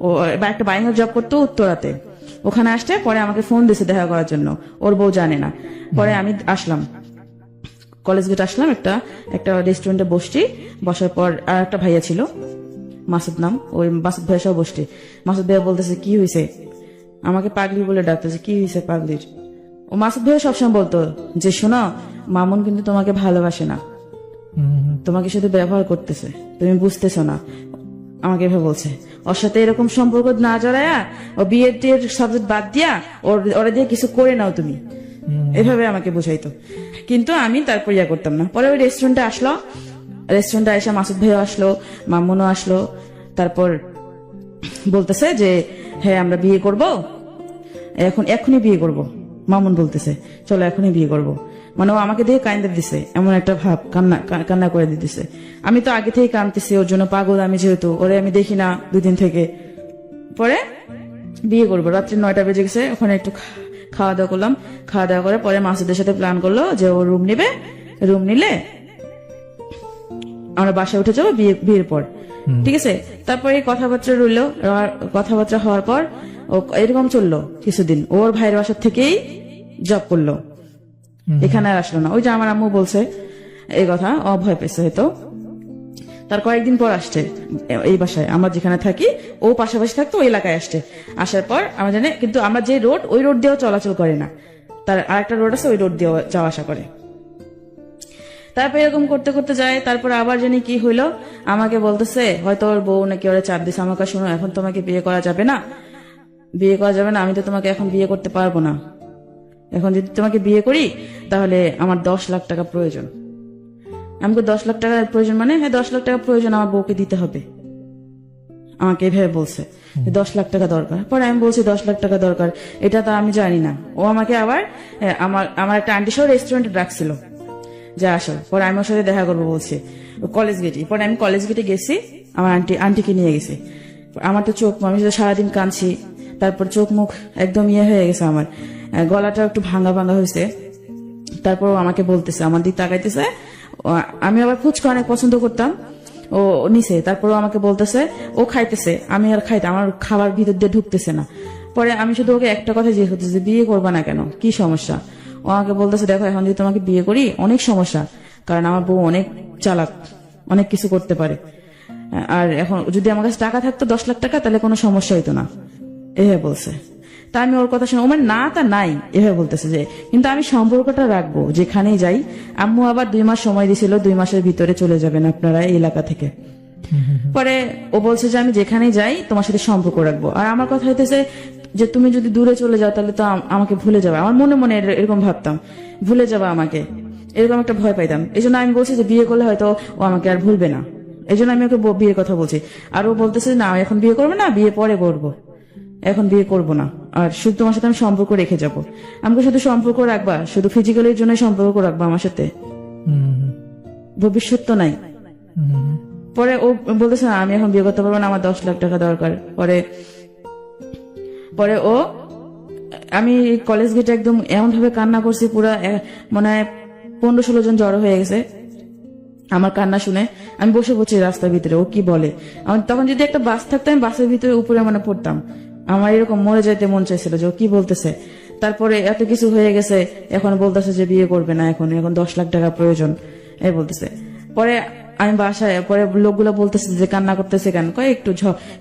ও একটা বাইরের জব করতো উত্তরাতে, ওখানে আসতে পরে আমাকে ফোন দিছে দেখা করার জন্য, ওর বউ জানে না। পরে আমি আসলাম, কলেজ গেট আসলাম, একটা রেস্টুরেন্টে বসার পর আর একটা ভাইয়া ছিল, মাসুদ নাম, ওই মাসুদ ভাইয়া সহ বসছি। মাসুদ ভাইয়া বলতেছে কি হয়েছে, আমাকে পাগলি বলে ডাকতেছে, কি হয়েছে পাগলির? ও মাসুদ ভাইয়া সবসময় বলতো যে শোনো, মামুন কিন্তু তোমাকে ভালোবাসে না, তোমাকে শুধু ব্যবহার করতেছে, তুমি বুঝতেছো না, আমাকে এভাবে বলছে। ওর সাথে এরকম সম্পর্ক না জড়ায়া, ও বিয়ের সাবজেক্ট বাদ দিয়া ওরা দিয়ে কিছু করে নাও তুমি, এভাবে আমাকে বুঝাইতো। কিন্তু আমি তারপর ইয়া করতাম না। পরে ওই রেস্টুরেন্টে এসে মাসুদ ভাইও আসলো, মামুনও আসলো। তারপর বলতেছে যে হ্যাঁ আমরা বিয়ে করব, এখনই বিয়ে করব। মামুন বলতেছে চলো এখনই বিয়ে করব, মানে ও আমাকে দিয়ে কান্দে দিছে, এমন একটা ভাব, কান্না করে দিতেছে। আমি তো আগে থেকে কাঁদতেছি, ওর জন্য পাগল আমি, যেহেতু ওরে আমি দেখি না 2 দিন থেকে। পরে বিয়ে করবো, রাত্রি 9টা বেজে গেছে, ওখানে একটু খাওয়া দাওয়া করলাম। খাওয়া দাওয়া করে পরে মাসুদের সাথে প্ল্যান করলো যে ও রুম নিলে আমরা বাসায় উঠে যাবো বিয়ের পর, ঠিক আছে। তারপরে কথাবার্তা হওয়ার পর ও এরকম চললো কিছুদিন, ওর ভাইয়ের বাসার থেকেই জব করলো, এখানে আর আসলো না। ওই যে আমার আম্মু বলছে এই কথা, ভয় পেয়েছে হয়তো। তার কয়েকদিন পর আসছে এই বাসায়, আমরা যেখানে থাকি ও পাশাপাশি থাকতো, ওই এলাকায় আসার পর আমরা জানি, কিন্তু আমরা যে রোড, ওই রোড দিয়েও চলাচল করে না, তার আরেকটা রোড আছে, ওই রোড দিয়েও যাওয়া আসা করে। তারপর এরকম করতে করতে যায়। তারপর আবার জানি কি হইলো, আমাকে বলতেছে হয়তো ওর বউ নাকি ওরা চাপ দিছে আমাকে, শোনো এখন তোমাকে বিয়ে করা যাবে না, আমি তো তোমাকে এখন বিয়ে করতে পারবো না, এখন যদি তোমাকে বিয়ে করি তাহলে আমার 10 লাখ টাকা প্রয়োজন। আমাকে 10 লাখ টাকা প্রয়োজন, মানে হ্যাঁ 10 লাখ টাকা প্রয়োজন, আমার বউকে দিতে হবে, আমাকে এভাবে বলছে 10 লাখ টাকা দরকার। পরে আমি বলছি 10 লাখ টাকা দরকার, এটা তো আমি জানি না। ও আমাকে আবার আমার একটা আন্টি সহ রেস্টুরেন্টে ডাকছিল যে আসো, পরে আমি ওর সাথে দেখা করবো বলছি কলেজ গেটে। পরে আমি কলেজ গেটে গেছি, আমার আন্টিকে নিয়ে গেছি। আমার তো চোখ, আমি সারাদিন কাঁদছি, তারপর চোখ মুখ একদম ইয়ে হয়ে গেছে, আমার গলাটা একটু ভাঙা হয়েছে। তারপর আমাকে বলতেছে, আমার দিক তাকাইতেছে, আমি আবার ফুচকা অনেক পছন্দ করতাম, ও নিছে। তারপর আমাকে বলতেছে, ও খাইতেছে, আমি আর খাইতে, আমার খাবার ভিতর দিয়ে ঢুকতেছে না। পরে আমি শুধু ওকে একটা কথা জিজ্ঞেস করতেছি, বিয়ে করবা না কেন, কি সমস্যা? ও আমাকে বলতেছে দেখো এখন যদি তোমাকে বিয়ে করি অনেক সমস্যা, কারণ আমার বউ অনেক চালাক, অনেক কিছু করতে পারে, আর এখন যদি আমার কাছে টাকা থাকতো 10 লাখ টাকা, তাহলে কোনো সমস্যা হইতো না, এভাবে বলছে। তা আমি ওর কথা শুনে, ও মানে না তা নাই এভাবে বলতেছে যে কিন্তু আমি সম্পর্কটা রাখবো যেখানেই যাই। আম্মু আবার 2 মাস সময় দিছিল, 2 মাসের ভিতরে চলে যাবেন আপনারা এই এলাকা থেকে, পরে ও বলছে যে আমি যেখানেই যাই তোমার সাথে সম্পর্ক রাখবো। আর আমার কথা হইতেছে যে তুমি যদি দূরে চলে যাও তাহলে তো আমাকে ভুলে যাবে। আমার মনে মনে এরকম ভাবতাম, ভুলে যাবে আমাকে, এরকম একটা ভয় পাইতাম। এই জন্য আমি বলছি যে বিয়ে করলে হয়তো ও আমাকে আর ভুলবে না, এই জন্য আমি ওকে বিয়ের কথা বলছি। আর ও বলতেছে না এখন বিয়ে করবে না, বিয়ে পরে করবো, এখন বিয়ে করব না, আর শুধু তোমার সাথে আমি সম্পর্ক রেখে যাব। আমাকে শুধু সম্পর্ক রাখবা, শুধু ফিজিক্যালির জন্য সম্পর্ক রাখবা আমার সাথে, ভবিষ্যৎ তো নাই। পরে ও বলতেছে না আমি এখন বিয়ে করতে পারবো না, আমার 10 লাখ টাকা দরকার। পরে ও আমি কলেজ গেটে একদম এমন ভাবে কান্না করছি, পুরা মনে হয় 15-16 জন জড়ো হয়ে গেছে আমার কান্না শুনে। আমি বসে পড়ছি রাস্তার ভিতরে, ও কি বলে। আমি তখন যদি একটা বাস থাকতো আমি বাসের ভিতরে উপরে মানে পড়তাম। আমার এরকম মরে যাইতে মন চাইছিল যে ও কি বলতেছে। তারপরে এত কিছু হয়ে গেছে, এখন বলতেছে যে বিয়ে করবে না, এখন 10 লাখ টাকা প্রয়োজন এই বলতেছে। পরে আমি বাসায়, পরে লোকগুলো বলতেছে যে কান্না করতেছে কেন, কয় একটু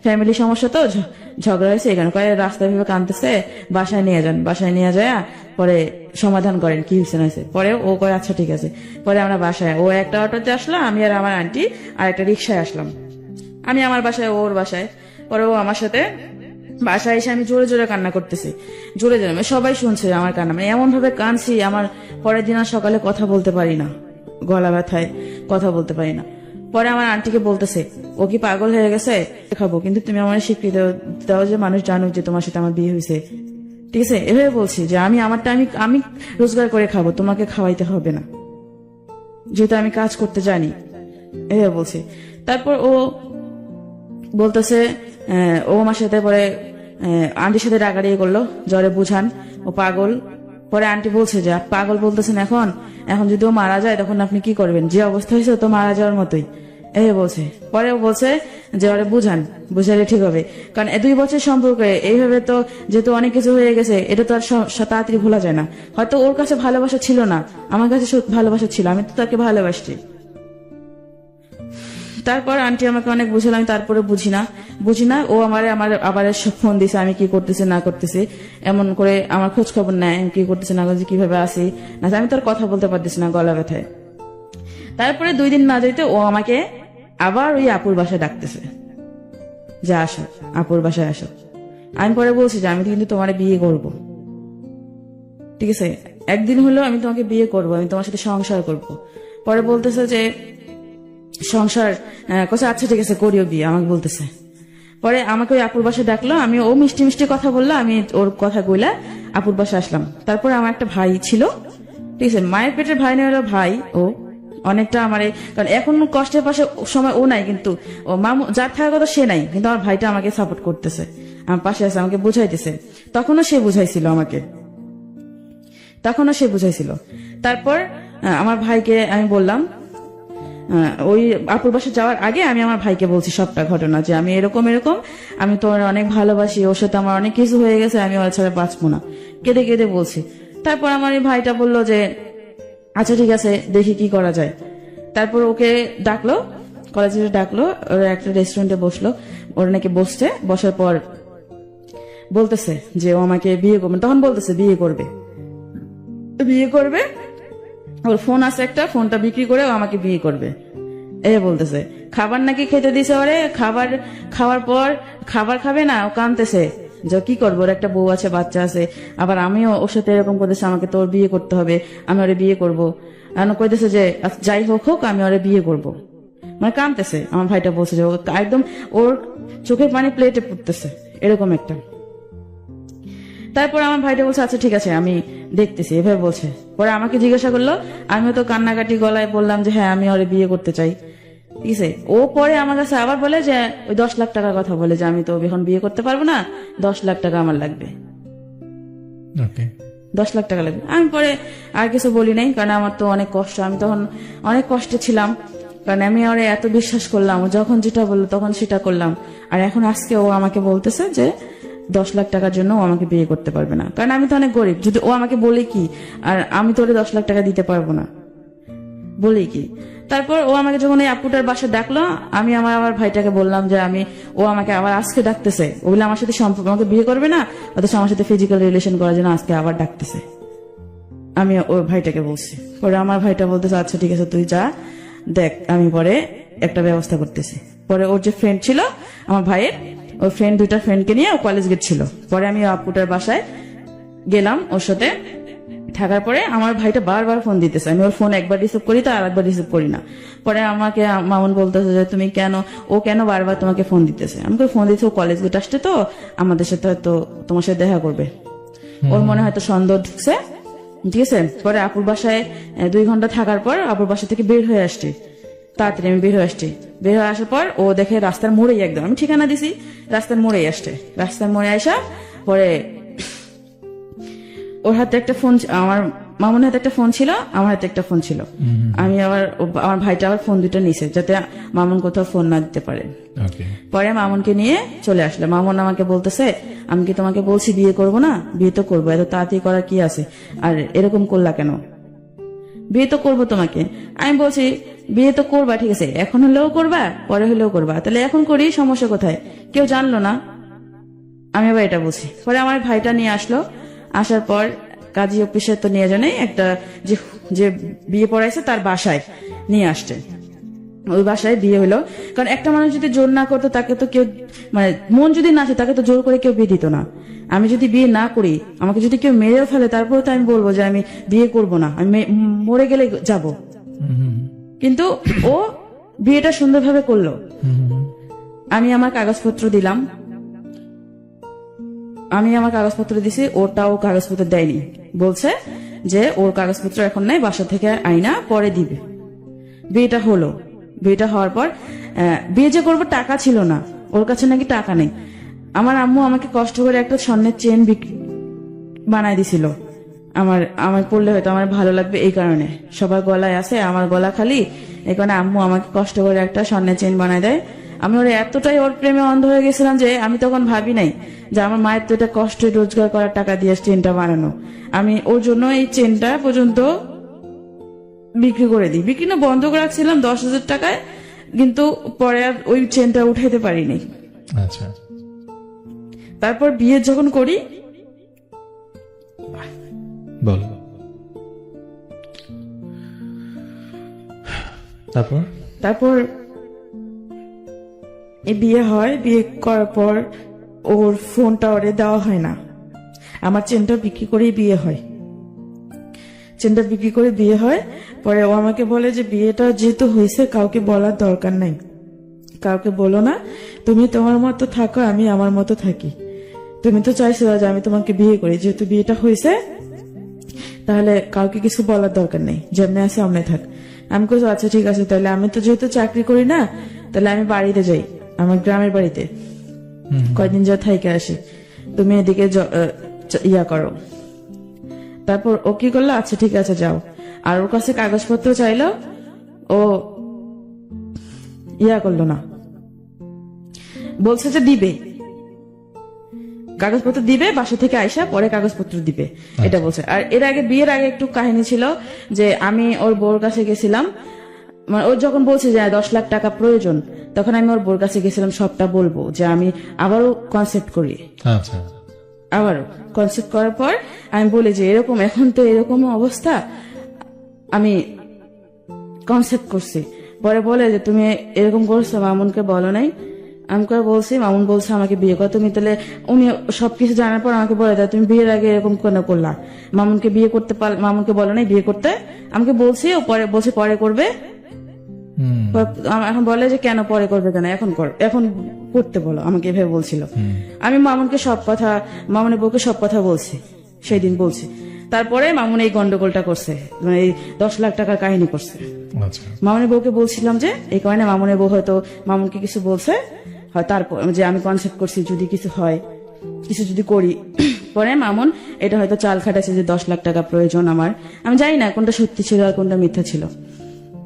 ফ্যামিলি সমস্যা তো ঝগড়া হয়েছে এখানে, কয় রাস্তায় ভেবে কাঁদতেছে, বাসায় নিয়ে যান, বাসায় নিয়ে যায় পরে সমাধান করেন কি হয়েছে না হয়েছে। পরে ও কয় আচ্ছা ঠিক আছে। পরে আমরা বাসায়, ও একটা অটোতে আসলো, আমি আর আমার আন্টি আর একটা রিক্সায় আসলাম। আমি আমার বাসায়, ওর বাসায়। পরে ও আমার সাথে বাসায় এসে আমি জোরে জোরে কান্না করতেছি, জোরে জোরে, মানে সবাই শুনছে আমার কান্না, মানে এমন ভাবে কাঁদছি আমার পরের দিন আর সকালে কথা বলতে পারি না, গলা ব্যথায় কথা বলতে পারি না। পরে আমার আন্টিকে বলতেছে ও কি পাগল হয়ে গেছে, খাবো কিন্তু তুমি আমার স্বীকৃতি দাও যে মানুষ জানুক যে তোমার সাথে আমার বিয়ে হয়েছে, ঠিক আছে। এভাবে বলছি যে আমি আমারটা আমি রোজগার করে খাবো, তোমাকে খাওয়াইতে হবে না, যেহেতু আমি কাজ করতে জানি, এভাবে বলছি। তারপর ও বলতেছে ও আমার সাথে, পরে আন্টির সাথে রাগাড়িয়ে করলো, জ্বরে বুঝান ও পাগল। পরে আন্টি বলছে যে পাগল বলতেছেন, এখন যদি ও মারা যায় তখন আপনি কি করবেন, যে অবস্থা হয়েছে তো মারা যাওয়ার মতোই, এই বলছে। পরে ও বলছে যে ওরে বুঝান, বুঝালে ঠিক হবে, কারণ 2 বছর সম্পর্কে এইভাবে তো যেহেতু অনেক কিছু হয়ে গেছে, এটা তো আর তাড়াতাড়ি ভোলা যায় না। হয়তো ওর কাছে ভালোবাসা ছিল না, আমার কাছে ভালোবাসা ছিল, আমি তো তাকে ভালোবাসছি। তারপর আন্টি আমাকে অনেক বুঝালাম, তারপরে বুঝি না। ও আমার আবার ফোন দিছে, আমি কি করতেছি না করতেছি, এমন করে আমার খোঁজ খবর নেয়, কি করতেছি না করতেছি, কিভাবে আসি না, আমি তোর কথা বলতে পারতেছি না, গলা ব্যথায়। তারপরে 2 দিন না যেতে ও আমাকে আবার ওই আপুর বাসায় ডাকতেছে যে আসো, আপুর বাসায় আসো। আমি পরে বলছি যে আমি কিন্তু তোমার বিয়ে করব, ঠিক আছে, একদিন হলো আমি তোমাকে বিয়ে করব, আমি তোমার সাথে সংসার করব। পরে বলতেছে যে সংসার কোথায়, আচ্ছা ঠিক আছে করিও বিয়ে, আমাকে বলতেছে। পরে আমাকে ওই আপুর বাসায় ডাকলো, আমি ও মিষ্টি মিষ্টি কথা বললো, আমি ওর কথা কইলা আপুর বাসায় আসলাম। তারপরে আমার একটা ভাই ছিল, ঠিক আছে, মায়ের পেটের ভাই নেই, ভাই ও অনেকটা আমার, কারণ এখন কষ্টের পাশে সময় ও নাই, কিন্তু ও মামু যার থাকার কথা সে নাই, কিন্তু আমার ভাইটা আমাকে সাপোর্ট করতেছে, আমার পাশে আছে, আমাকে বুঝাইতেছে। তখনও সে বুঝাইছিল আমাকে, তারপর আমার ভাইকে আমি বললাম, ওই আপুর বাসা যাওয়ার আগে আমি আমার ভাইকে বলছি সবটা ঘটনা, যে আমি এরকম আমি তোমার অনেক ভালোবাসি, ওর সাথে আমার অনেক কিছু হয়ে গেছে, আমি ওর ছাড়া বাঁচবো না, কেঁদে কেঁদে বলছি। তারপর আমার এই ভাইটা বললো যে আচ্ছা ঠিক আছে দেখি কি করা যায়। তারপর ওকে ডাকলো, কলেজে ডাকলো, ওরা একটা রেস্টুরেন্টে বসলো, ওরা নাকি বসছে, বসার পর বলতেছে যে ও আমাকে বিয়ে করবে, তখন বলতেছে বিয়ে করবে, ওর ফোন আছে একটা, ফোনটা বিক্রি করে ও আমাকে বিয়ে করবে, এই বলতেছে। খাবার নাকি খেতে দিছে ওরে, খাওয়ার পর খাবার খাবে না, ও কাঁদতেছে যে কি করবো, ওর একটা বউ আছে, বাচ্চা আছে, আবার আমিও ওর সাথে এরকম করতেছে, আমাকে তো ওর বিয়ে করতে হবে, আমি ওরে বিয়ে করবো, কইতেছে যে যাই হোক আমি ওরে বিয়ে করবো, মানে কাঁদতেছে। আমার ভাইটা বলছে যে একদম ওর চোখের পানি প্লেটে পড়তেছে, এরকম একটা। তারপর আমার ভাইটা বলছে আচ্ছা ঠিক আছে আমি দেখতেছি, এভাবে বলছে। পরে আমাকে জিজ্ঞাসা করলো, আমিও তো কান্নাকাটি গলায় বললাম যে হ্যাঁ আমি ওরে বিয়ে করতে চাই, ঠিক আছে। ও পরে আমার কাছে আবার বলে যে ওই 10 লাখ টাকার কথা বলে, যে আমি তো এখন বিয়ে করতে পারবো না, 10 লাখ টাকা আমার লাগবে, 10 লাখ টাকা লাগবে। আমি পরে আর কিছু বলি নাই, কারণ আমার তো অনেক কষ্ট, আমি তখন অনেক কষ্টে ছিলাম, কারণ আমি ওরে এত বিশ্বাস করলাম, ও যখন যেটা বললো তখন সেটা করলাম। আর এখন আজকে ও আমাকে বলতেছে যে 10 লাখ টাকার জন্য ও আমাকে বিয়ে করতে পারবে না, কারণ আমি তো অনেক গরিব, যদি ও আমাকে বলে কি, আর আমি তো ওরে 10 লাখ টাকা দিতে পারবো না, বলি কি। তারপর ও আমাকে যখন এই আপুটার বাসায় ডাকলো, আমি আমার ভাইটাকে বললাম যে ও আমাকে আবার আজকে ডাকতেছে, ও বলে আমার সাথে সম্পর্ক, আমাকে বিয়ে করবে না, অথচ আমার সাথে ফিজিক্যাল রিলেশন করার জন্য আজকে আবার ডাকতেছে, আমি ওর ভাইটাকে বলছি। পরে আমার ভাইটা বলতেছে আচ্ছা ঠিক আছে তুই যা দেখ, আমি পরে একটা ব্যবস্থা করতেছি। পরে ওর যে ফ্রেন্ড ছিল আমার ভাইয়ের, ওর ফ্রেন্ড 2টা ফ্রেন্ডকে নিয়ে ও কলেজ গেছিল। পরে আমি আপুটার বাসায় গেলাম ওর সাথে থাকার পরে আমার ভাইটা বারবার ফোন দিতেছে, আমি ওর ফোন একবার রিসিভ করি তো আর একবার রিসিভ করি না। পরে আমাকে মামুন বলতেছে যে তুমি কেন বারবার তোমাকে ফোন দিতেছে। আমাকে ফোন দিতেছে ও কলেজ গেট আসছে তো আমাদের সাথে হয়তো তোমার সাথে দেখা করবে, ওর মনে হয়তো সন্দেহ ঢুকছে, ঠিক আছে। পরে আপুর বাসায় 2 ঘন্টা থাকার পর আপুর বাসা থেকে বের হয়ে আসছি, তাড়াতাড়ি আমি বের হয়ে আসছি। বের হয়ে আসার পর ও দেখে রাস্তার মোড়েই, একদম আমি ঠিকানা দিছি রাস্তার মোড়েই আসছে। রাস্তার মোড়ে আসা পরে ওর হাতে একটা ফোন, আমার মামুনের হাতে একটা ফোন ছিল, আমার হাতে একটা ফোন ছিল। আমি আমার ভাইটা আবার ফোন 2টা নিছে যাতে মামুন কোথাও ফোন না দিতে পারে। পরে মামুনকে নিয়ে চলে আসলো। মামুন আমাকে বলতেছে আমি কি তোমাকে বলছি বিয়ে করব না? বিয়ে তো করবো, এত তাড়াতাড়ি করার কি আছে, আর এরকম করলা কেন? বিয়ে তো করবো তোমাকে। আমি বলছি বিয়ে তো করবা, ঠিক আছে, এখন হলেও করবা পরে হলেও করবা, তাহলে এখন করি, সমস্যা কোথায়? কেউ জানলো না। আমি আবার এটা বলছি। পরে আমার ভাইটা নিয়ে আসলো, আসার পর কাজী অফিসে তো নিয়ে জানে একটা যে বিয়ে পড়াইছে তার বাসায় নিয়ে আসছে। ওই বাসায় বিয়ে হলো, কারণ একটা মানুষ যদি জোর না করতো তাকে তো কেউ, মানে মন যদি না আসে তাকে তো জোর করে কেউ বিয়ে দিত না। আমি যদি বিয়ে না করি, আমাকে যদি কেউ মেরেও ফেলে, তারপরে তো আমি বলবো যে আমি বিয়ে করব না, আমি মরে গেলে যাব। কিন্তু ও বিয়েটা সুন্দরভাবে করলো। আমি আমার কাগজপত্র দিলাম, আমি আমার কাগজপত্র দিছি, ওটাও কাগজপত্র দেয়নি, বলছে যে ওর কাগজপত্র এখন নাই, বাসা থেকে আইনা পরে দিবে। বিয়েটা হলো, বিয়েটা হওয়ার পর বিয়ে যে করবো টাকা ছিল না, ওর কাছে নাকি টাকা নেই। আমার আম্মু আমাকে কষ্ট করে একটা স্বর্ণের চেন বানাই দিছিল, আমার পড়লে হয়তো আমার ভালো লাগবে এই কারণে, সবার গলায় আছে আমার গলা খালি, এই কারণে আম্মু আমাকে কষ্ট করে একটা স্বর্ণের চেন বানাই দেয়। আমি ওর এতটাই ওর প্রেমে অন্ধ হয়ে গেছিলাম যে আমি তখন ভাবি নাই যে আমার মায়ের তো এটা কষ্ট রোজগার করার টাকা দিয়ে চেনটা বানানো। আমি ওর জন্য এই চেনটা পর্যন্ত বিক্রি করে দিই, বিক্রি না বন্ধ করে রাখছিলাম 10,000 টাকায়, কিন্তু পরে আর ওই চেনটা উঠাইতে পারিনি। আচ্ছা, তারপর বিয়ে যখন করি, বল তারপর এই বিয়ে হয়, বিয়ে করার পর ওর ফোনটা ওরে দেওয়া হয় না, আমার চেনটা বিক্রি করেই বিয়ে হয়। চেনটা বিক্রি করে বিয়ে হয়, পরে ও আমাকে বলে যে বিয়েটা যেহেতু হয়েছে কাউকে বলার দরকার নাই, কাউকে বলো না, তুমি তোমার মতো থাকো, আমি আমার মতো থাকি। তুমি তো চাইছো যে আমি তোমাকে বিয়ে করি, যেহেতু বিয়েটা হয়েছে তাহলে কাউকে কিছু বলার দরকার নেই, যেমনি আছে অমনি থাক। আমি বলছি আচ্ছা ঠিক আছে, তাহলে আমি তো যেহেতু চাকরি করি না, তাহলে আমি বাড়িতে যাই, আমার গ্রামের বাড়িতে কয়দিন যা থাইকে আসি, তুমি এদিকে ইয়া করো। তারপর ও কি করলো, আচ্ছা ঠিক আছে যাও। আর ওর কাছে কাগজপত্র চাইলো, ও ইয়া করলো না, বলছে যে দিবে কাগজপত্র, দিবে বাসা থেকে আইসা পরে কাগজপত্র দিবে, এটা বলছে। আর এর আগে বিয়ের আগে একটু কাহিনী ছিল যে আমি ওর বউর কাছে গেছিলাম, মানে ও যখন বলছে যে 10 লাখ টাকা প্রয়োজন, তখন আমি ওর বউর কাছে গেছিলাম সবটা বলবো, যে আমি আবারও কনসেপ্ট করি। আচ্ছা, আবারও কনসেপ্ট করার পর আমি বলি যে এরকম এখন তো এরকম অবস্থা, আমি কনসেপ্ট করছি। পরে বলে যে তুমি এরকম করছো, মামুনকে বলো নাই? আমি করে বলছি, মামুন বলছে আমাকে বিয়ে কর। তুমি তাহলে উনি সবকিছু জানার পর আমাকে বলে দেয় তুমি বিয়ের আগে এরকম কেন করলা, মামুনকে বিয়ে করতে মামুনকে বলো নাই বিয়ে করতে? আমাকে বলছি, ও পরে বলছে পরে করবে। এখন বলে যে কেন পরে করবে, কেন এখন করতে বলো, আমাকে এভাবে বলছিল। আমি মামুনকে সব কথা, মামুনের বউকে সব কথা বলছি, সেই দিন বলছি। তারপরে মামুন এই গন্ডগোলটা করছে, মানে এই 10 লাখ টাকার কাহিনী করছে। মামুনের বউকে বলছিলাম যে এই কারণে মামুনের বউ হয়তো মামুনকে কিছু বলছে, হয় তারপর যে আমি কনসেপ্ট করছি যদি কিছু হয়, কিছু যদি করি। পরে মামুন এটা হয়তো চাল খাটাইছে যে 10 লাখ টাকা প্রয়োজন আমার, আমি জানি না কোনটা সত্যি ছিল আর কোনটা মিথ্যা ছিল।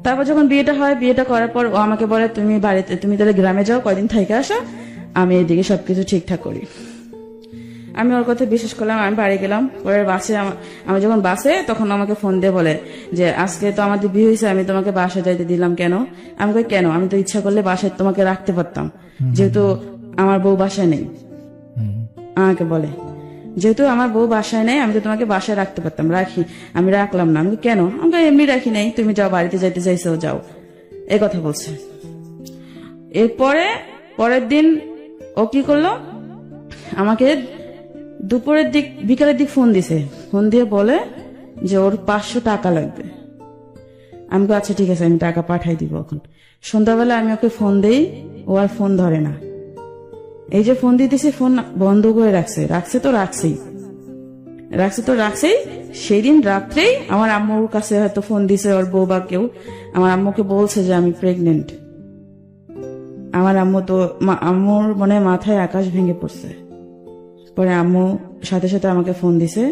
তারপর যখন বিয়েটা হয়, বিয়েটা করার পর ও আমাকে বলে তুমি বাড়িতে, তুমি তাহলে গ্রামে যাও, কয়দিন থেকে আসো, আমি এদিকে সবকিছু ঠিকঠাক করি। আমি ওর কথা বিশ্বাস করলাম, আমি বাড়ি গেলাম। পরে বাসে আমি যখন বাসে, তখন আমাকে ফোন দিয়ে বলে যে আজকে তো আমাদের বিয়ে হয়েছে, আমি তোমাকে বাসা যাইতে দিলাম কেন? আমি কই কেন, আমি তো ইচ্ছা করলে বাসায় তোমাকে রাখতে পারতাম, যেহেতু আমার বউ বাসায় নেই। আমাকে বলে যেহেতু আমার বউ বাসায় নেই, আমি তো তোমাকে বাসায় রাখতে পারতাম, আমি রাখলাম না। আমি কেন? আমি এমনি রাখি নাই, তুমি যাও, বাড়িতে যাইতে চাইছো যাও, এই কথা বলছে। এরপরে পরের দিন ও কি করলো, আমাকে দুপুরের দিক বিকালের দিক ফোন দিছে, ফোন দিয়ে বলে যে ওর 500 টাকা লাগবে। আমি বলি, আচ্ছা ঠিক আছে, আমি টাকা পাঠাই দিব। এখন সন্ধ্যাবেলা আমি ওকে ফোন দেই, ও আর ফোন ধরে না। এই যে ফোন দিতেছি, ফোন বন্ধ করে রাখছে তো রাখছেই। সেই দিন রাত্রেই আমার আম্মুর কাছে হয়তো ফোন দিছে ওর বউ বা কেউ, আমার আম্মুকে বলছে যে আমি প্রেগনেন্ট। আমার আম্মু তো আম্মুর মনে হয় মাথায় আকাশ ভেঙে পড়ছে। পরে আম্মু সাথে সাথে আমাকে ফোন দিছে,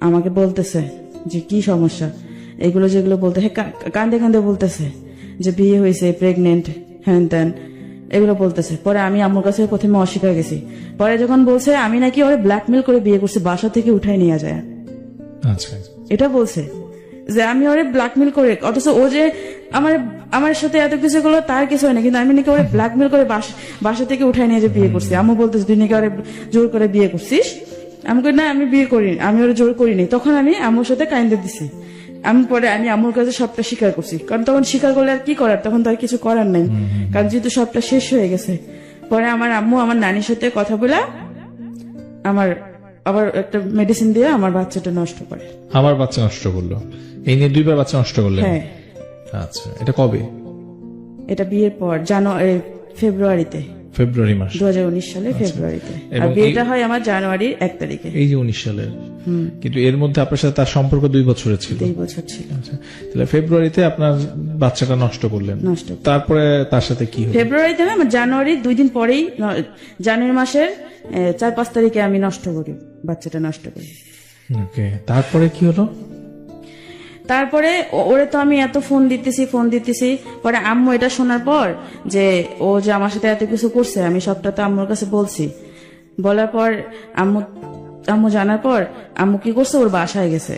আমাকে বলতেছে যে কি সমস্যা, এগুলো যেগুলো বলতে কান্দে কান্দে বলতেছে যে বিয়ে হয়েছে, প্রেগনেন্ট, হ্যান ত্যান এগুলো বলতেছে। পরে আমি আম্মুর কাছে প্রথমে অস্বীকার গেছি। পরে যখন বলছে আমি নাকি ওরে ব্ল্যাকমেল করে বিয়ে করছি, বাসা থেকে উঠাই নিয়ে যায়, আচ্ছা এটা বলছে যে আমি ওরে ব্ল্যাকমেল করে, অথচ ও যে আমার সাথে এত কিছু করলো তার কিছু হয় না, কিন্তু আমি নাকি ওরে ব্ল্যাকমেল করে বাসা থেকে উঠাই নিয়ে যে বিয়ে করছি। আম্মু বলতেছে তুই নাকি ওরে জোর করে বিয়ে করছিস। আমি কই না, আমি বিয়ে করিনি, আমি ওরে জোর করিনি। তখন আমি আম্মুর সাথে কাইন্দে দিছি। পরে আমি আম্মুর কাছে সবটা স্বীকার করছি, কারণ তখন স্বীকার করলে আর কি করার, তখন তো আর কিছু করার নাই, কারণ যেহেতু সবটা শেষ হয়ে গেছে। পরে আমার আম্মু আমার নানির সাথে কথা বলে আবার একটা মেডিসিন দিয়ে আমার বাচ্চাটা নষ্ট করে। আমার বাচ্চা নষ্ট করলো, এই নিয়ে 2বার বাচ্চা নষ্ট করলেন? হ্যাঁ। আচ্ছা, এটা কবে? এটা বিয়ের পর ফেব্রুয়ারিতে, ফেব্রুয়ারি মাস 2019 সালে ফেব্রুয়ারিতে। আর বিয়েটা হয় আমার জানুয়ারির 1 তারিখে। এই যে 19 সালের। কিন্তু এর মধ্যে আপনার সাথে তার সম্পর্ক 2 বছরের ছিল? 2 বছর ছিল। আচ্ছা, তাহলে ফেব্রুয়ারিতে আপনার বাচ্চাটা নষ্ট করলেন। তারপরে তার সাথে কি হলো? ফেব্রুয়ারিতে না, জানুয়ারির 2 দিন পরেই, জানুয়ারি মাসের 4-5 তারিখে আমি নষ্ট করি, বাচ্চাটা নষ্ট করি। ওকে, তারপরে কি হলো? তারপরে ওরে তো আমি এত ফোন দিতেছি। পরে আম্মু এটা শোনার পর যে ও যে আমার সাথে এত কিছু করছে, আমি সবটা তো আম্মুর কাছে বলছি। বলার পর আম্মু জানার পর আম্মু কি করছে, ওর বাসায় গেছে।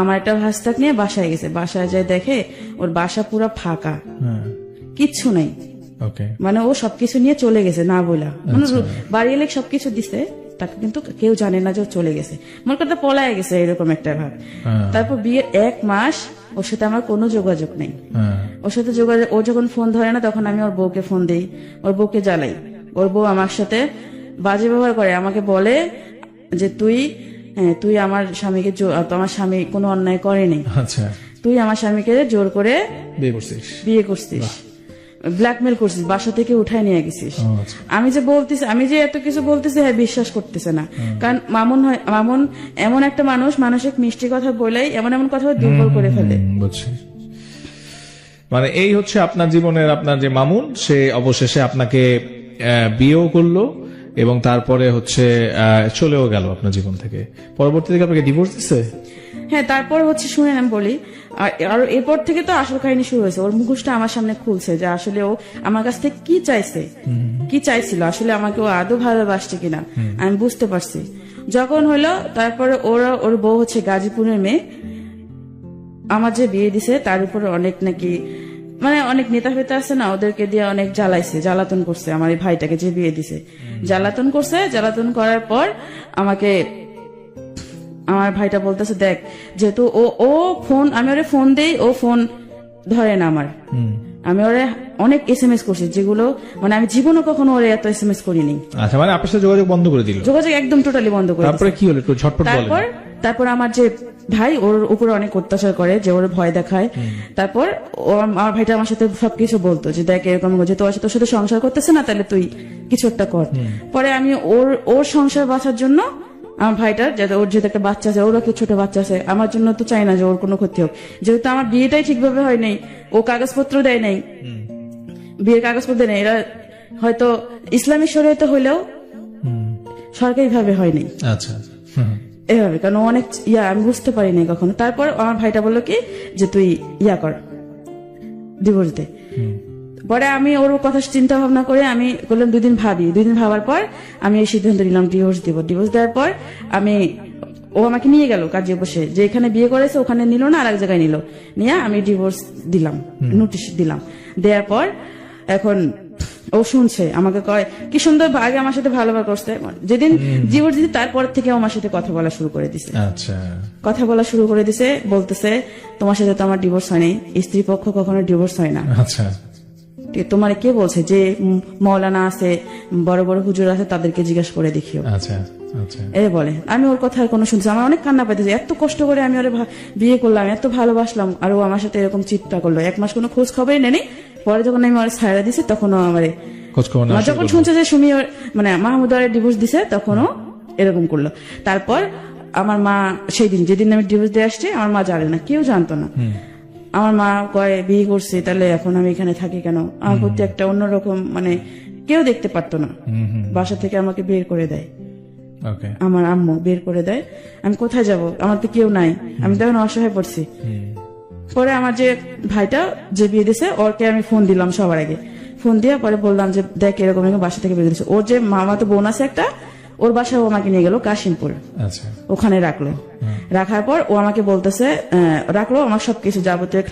আমার একটা হাসতাক নিয়ে বাসায় গেছে। বাসায় যায় দেখে ওর বাসা পুরো ফাঁকা, কিচ্ছু নাই। মানে ও সবকিছু নিয়ে চলে গেছে না বলা, মানে বাড়ি এলে সবকিছু দিছে, তাকে কিন্তু কেউ জানে না যে ও চলে গেছে, মনে করতে পলায় গেছে, এরকম একটা ভাব। তারপর বিয়ের 1 মাস ওর সাথে আমার কোনো যোগাযোগ নেই। ওর সাথে যোগাযোগ, ও যখন ফোন ধরে না তখন আমি ওর বউকে ফোন দিই, ওর বউকে জ্বালাই। ওর বউ আমার সাথে বাজে ব্যবহার করে, আমাকে বলে যে তুই আমার স্বামীকে, আমার স্বামী কোনো অন্যায় করেনি, তুই আমার স্বামীকে জোর করে বিয়ে করছিস, ব্ল্যাকমেল করছিস, বাসা থেকে উঠায় নিয়ে গেছিস। আমি যে এত কিছু বলতেছি, হ্যাঁ বিশ্বাস করতেছে না, কারণ মামুন এমন একটা মানুষ, মানসিক মিষ্টি কথা বলেই এমন কথা দুর্বল করে ফেলে। মানে এই হচ্ছে আপনার জীবনের আপনার যে মামুন, সে অবশেষে আপনাকে বিয়েও করলো এবং তারপরে হচ্ছে চলেও গেল আপনার জীবন থেকে। পরবর্তী থেকে আপনাকে ডিভোর্স দিছে? হ্যাঁ, তারপর হচ্ছে শুনেন আমি বলি, আর এরপর থেকে তো আসল কাহিনী শুরু হয়েছে। ওর মুখোশটা আমার সামনে খুলছে যে আসলে ও আমার কাছ থেকে কি চাইছিল, আসলে আমাকে ও আদৌ ভালোবাসছে কিনা আমি বুঝতে পারছি। যখন হলো তারপরে ওর বউ হচ্ছে গাজীপুরের মেয়ে, আমার যে বিয়ে দিছে তার উপরে অনেক নাকি, মানে অনেক নেতা ফেতা আছে না, ওদেরকে দিয়ে অনেক জ্বালাতন করছে আমার এই ভাইটাকে যে বিয়ে দিছে। জ্বালাতন করার পর আমার ভাইটা বলতেছে, দেখ যেহেতু ও ফোন, আমি ওরে ফোন দেই, ও ফোন ধরে না আমার। আমি ওরে অনেক SMS করছি, যেগুলো মানে আমি জীবনে কখনো ওরে এত SMS করিনি। আচ্ছা, মানে আপনার সাথে যোগাযোগ বন্ধ করে দিল? যোগাযোগ একদম টোটালি বন্ধ করে। তারপরে কি হলো, একটু ঝটপট বলেন। তারপর আমার যে ভাই ওর উপরে অনেক অত্যাচার করে, যে ওর ভয় দেখায়। তারপর আমার ভাইটা আমার সাথে সবকিছু বলতো যে দেখ এরকম, যে তোর সাথে সংসার করতেছে না, তাহলে তুই কিছু একটা কর। পরে আমি ওর সংসার বাঁচার জন্য, আমার ভাইটার ওর যেহেতু একটা বাচ্চা আছে, ওর একটা ছোট বাচ্চা আছে, আমার জন্য তো চাই না যে ওর কোনো ক্ষতি হোক। যেহেতু আমার বিয়েটাই ঠিকভাবে হয় নাই, ও কাগজপত্র দেয় নাই, বিয়ের কাগজপত্র দেয় নাই, এরা হয়তো ইসলামী শরীয়তে হইলেও সরকারি ভাবে হয়নি। আচ্ছা, এভাবে, কারণ অনেক আমি বুঝতে পারিনি কখনো। তারপর আমার ভাইটা বললো কি যে তুই কর, ডিভোর্স দে। পরে আমি ওর কথা চিন্তা ভাবনা করে আমি বললাম 2 দিন ভাবি। 2 দিন ভাবার পর আমি এই সিদ্ধান্ত নিলাম ডিভোর্স দিব। ডিভোর্স দেওয়ার পর ও আমাকে নিয়ে গেল কাজে বসে, যে এখানে বিয়ে করেছে ওখানে নিল না, আর এক জায়গায় নিয়ে আমি ডিভোর্স দিলাম, নোটিশ দিলাম। দেওয়ার পর এখন ও শুনছে, আমাকে কয় কি সুন্দর, আগে আমার সাথে ভালোবাসা করছে, যেদিন ডিভোর্স দিতে তারপর থেকে আমার সাথে কথা বলা শুরু করে দিছে। আচ্ছা, কথা বলা শুরু করে দিছে, বলতেছে তোমার সাথে তো আমার ডিভোর্স হয়নি, স্ত্রী পক্ষ কখনো ডিভোর্স হয় না। আচ্ছা, তোমার কে বলছে যে মৌলানা আছে, বড় বড় হুজুর আছে, তাদেরকে জিজ্ঞাসা করে দেখিও। আচ্ছা আচ্ছা এ বলে। আমি ওর কথা আর কোনো শুনছি, আমার অনেক কান্না পাইতেছে। এত কষ্ট করে আমি ওরে বিয়ে করলাম, এত ভালোবাসলাম, আর ও আমার সাথে এরকম চিৎকার করলো। 1 মাস কোনো খোঁজ খবরই নেই। পরে যখন আমি ওর ছাড়া দিছি, তখনও আমার খোঁজ খবর না যখন শুনছে যে সুমি মানে মাহমুদ ওর ডিভোর্স দিছে, তখনও এরকম করলো। তারপর আমার মা সেই দিন, যেদিন আমি ডিভোর্স দিয়ে আসছি, আমার মা জানে না, কেউ জানতো না। আমার মা কয় বিয়ে করছে, তাহলে এখন আমি এখানে থাকি কেন? আমার প্রতি একটা অন্যরকম, মানে কেউ দেখতে পারতো না। বাসা থেকে আমাকে বের করে দেয়, ওকে আমার আম্মু বের করে দেয়। আমি কোথায় যাব? আমার তো কেউ নাই, আমি তখন অসহায় পড়ছি। পরে আমার যে ভাইটা যে বিয়ে দিছে, ওরকে আমি ফোন দিলাম সবার আগে। ফোন দিয়ে পরে বললাম যে দেখ এরকম এরকম বাসা থেকে বের দিচ্ছে। ওর যে মামা তো বোন আছে একটা, ওর বাসায় ও আমাকে নিয়ে গেল কাশিমপুর, আচ্ছা ওখানে রাখলো। রাখার পর ও আমাকে বলতেছে, রাখলো, আমার সবকিছু যাবতীয়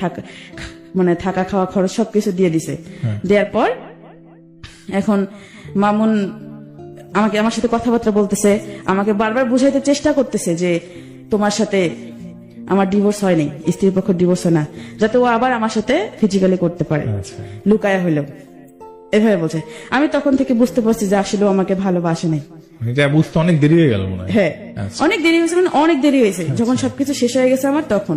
মানে থাকা খাওয়া খরচ সবকিছু দিয়ে দিছে। দেওয়ার পর এখন মামুন আমাকে, আমার সাথে কথাবার্তা বলতেছে, আমাকে বারবার বুঝাইতে চেষ্টা করতেছে যে তোমার সাথে আমার ডিভোর্স হয়নি, স্ত্রীর পক্ষ ডিভোর্স হয় না, যাতে ও আবার আমার সাথে ফিজিক্যালি করতে পারে, লুকায়া হইলেও। এভাবে বলছে। আমি তখন থেকে বুঝতে পারছি যে আসলে ও আমাকে ভালোবাসে নাই। এটা বুঝতে অনেক দেরি হয়ে গেল মনে হয়। হ্যাঁ, অনেক দেরি হয়েছে, মানে অনেক দেরি হয়েছে। যখন সবকিছু শেষ হয়ে গেছে আমার, তখন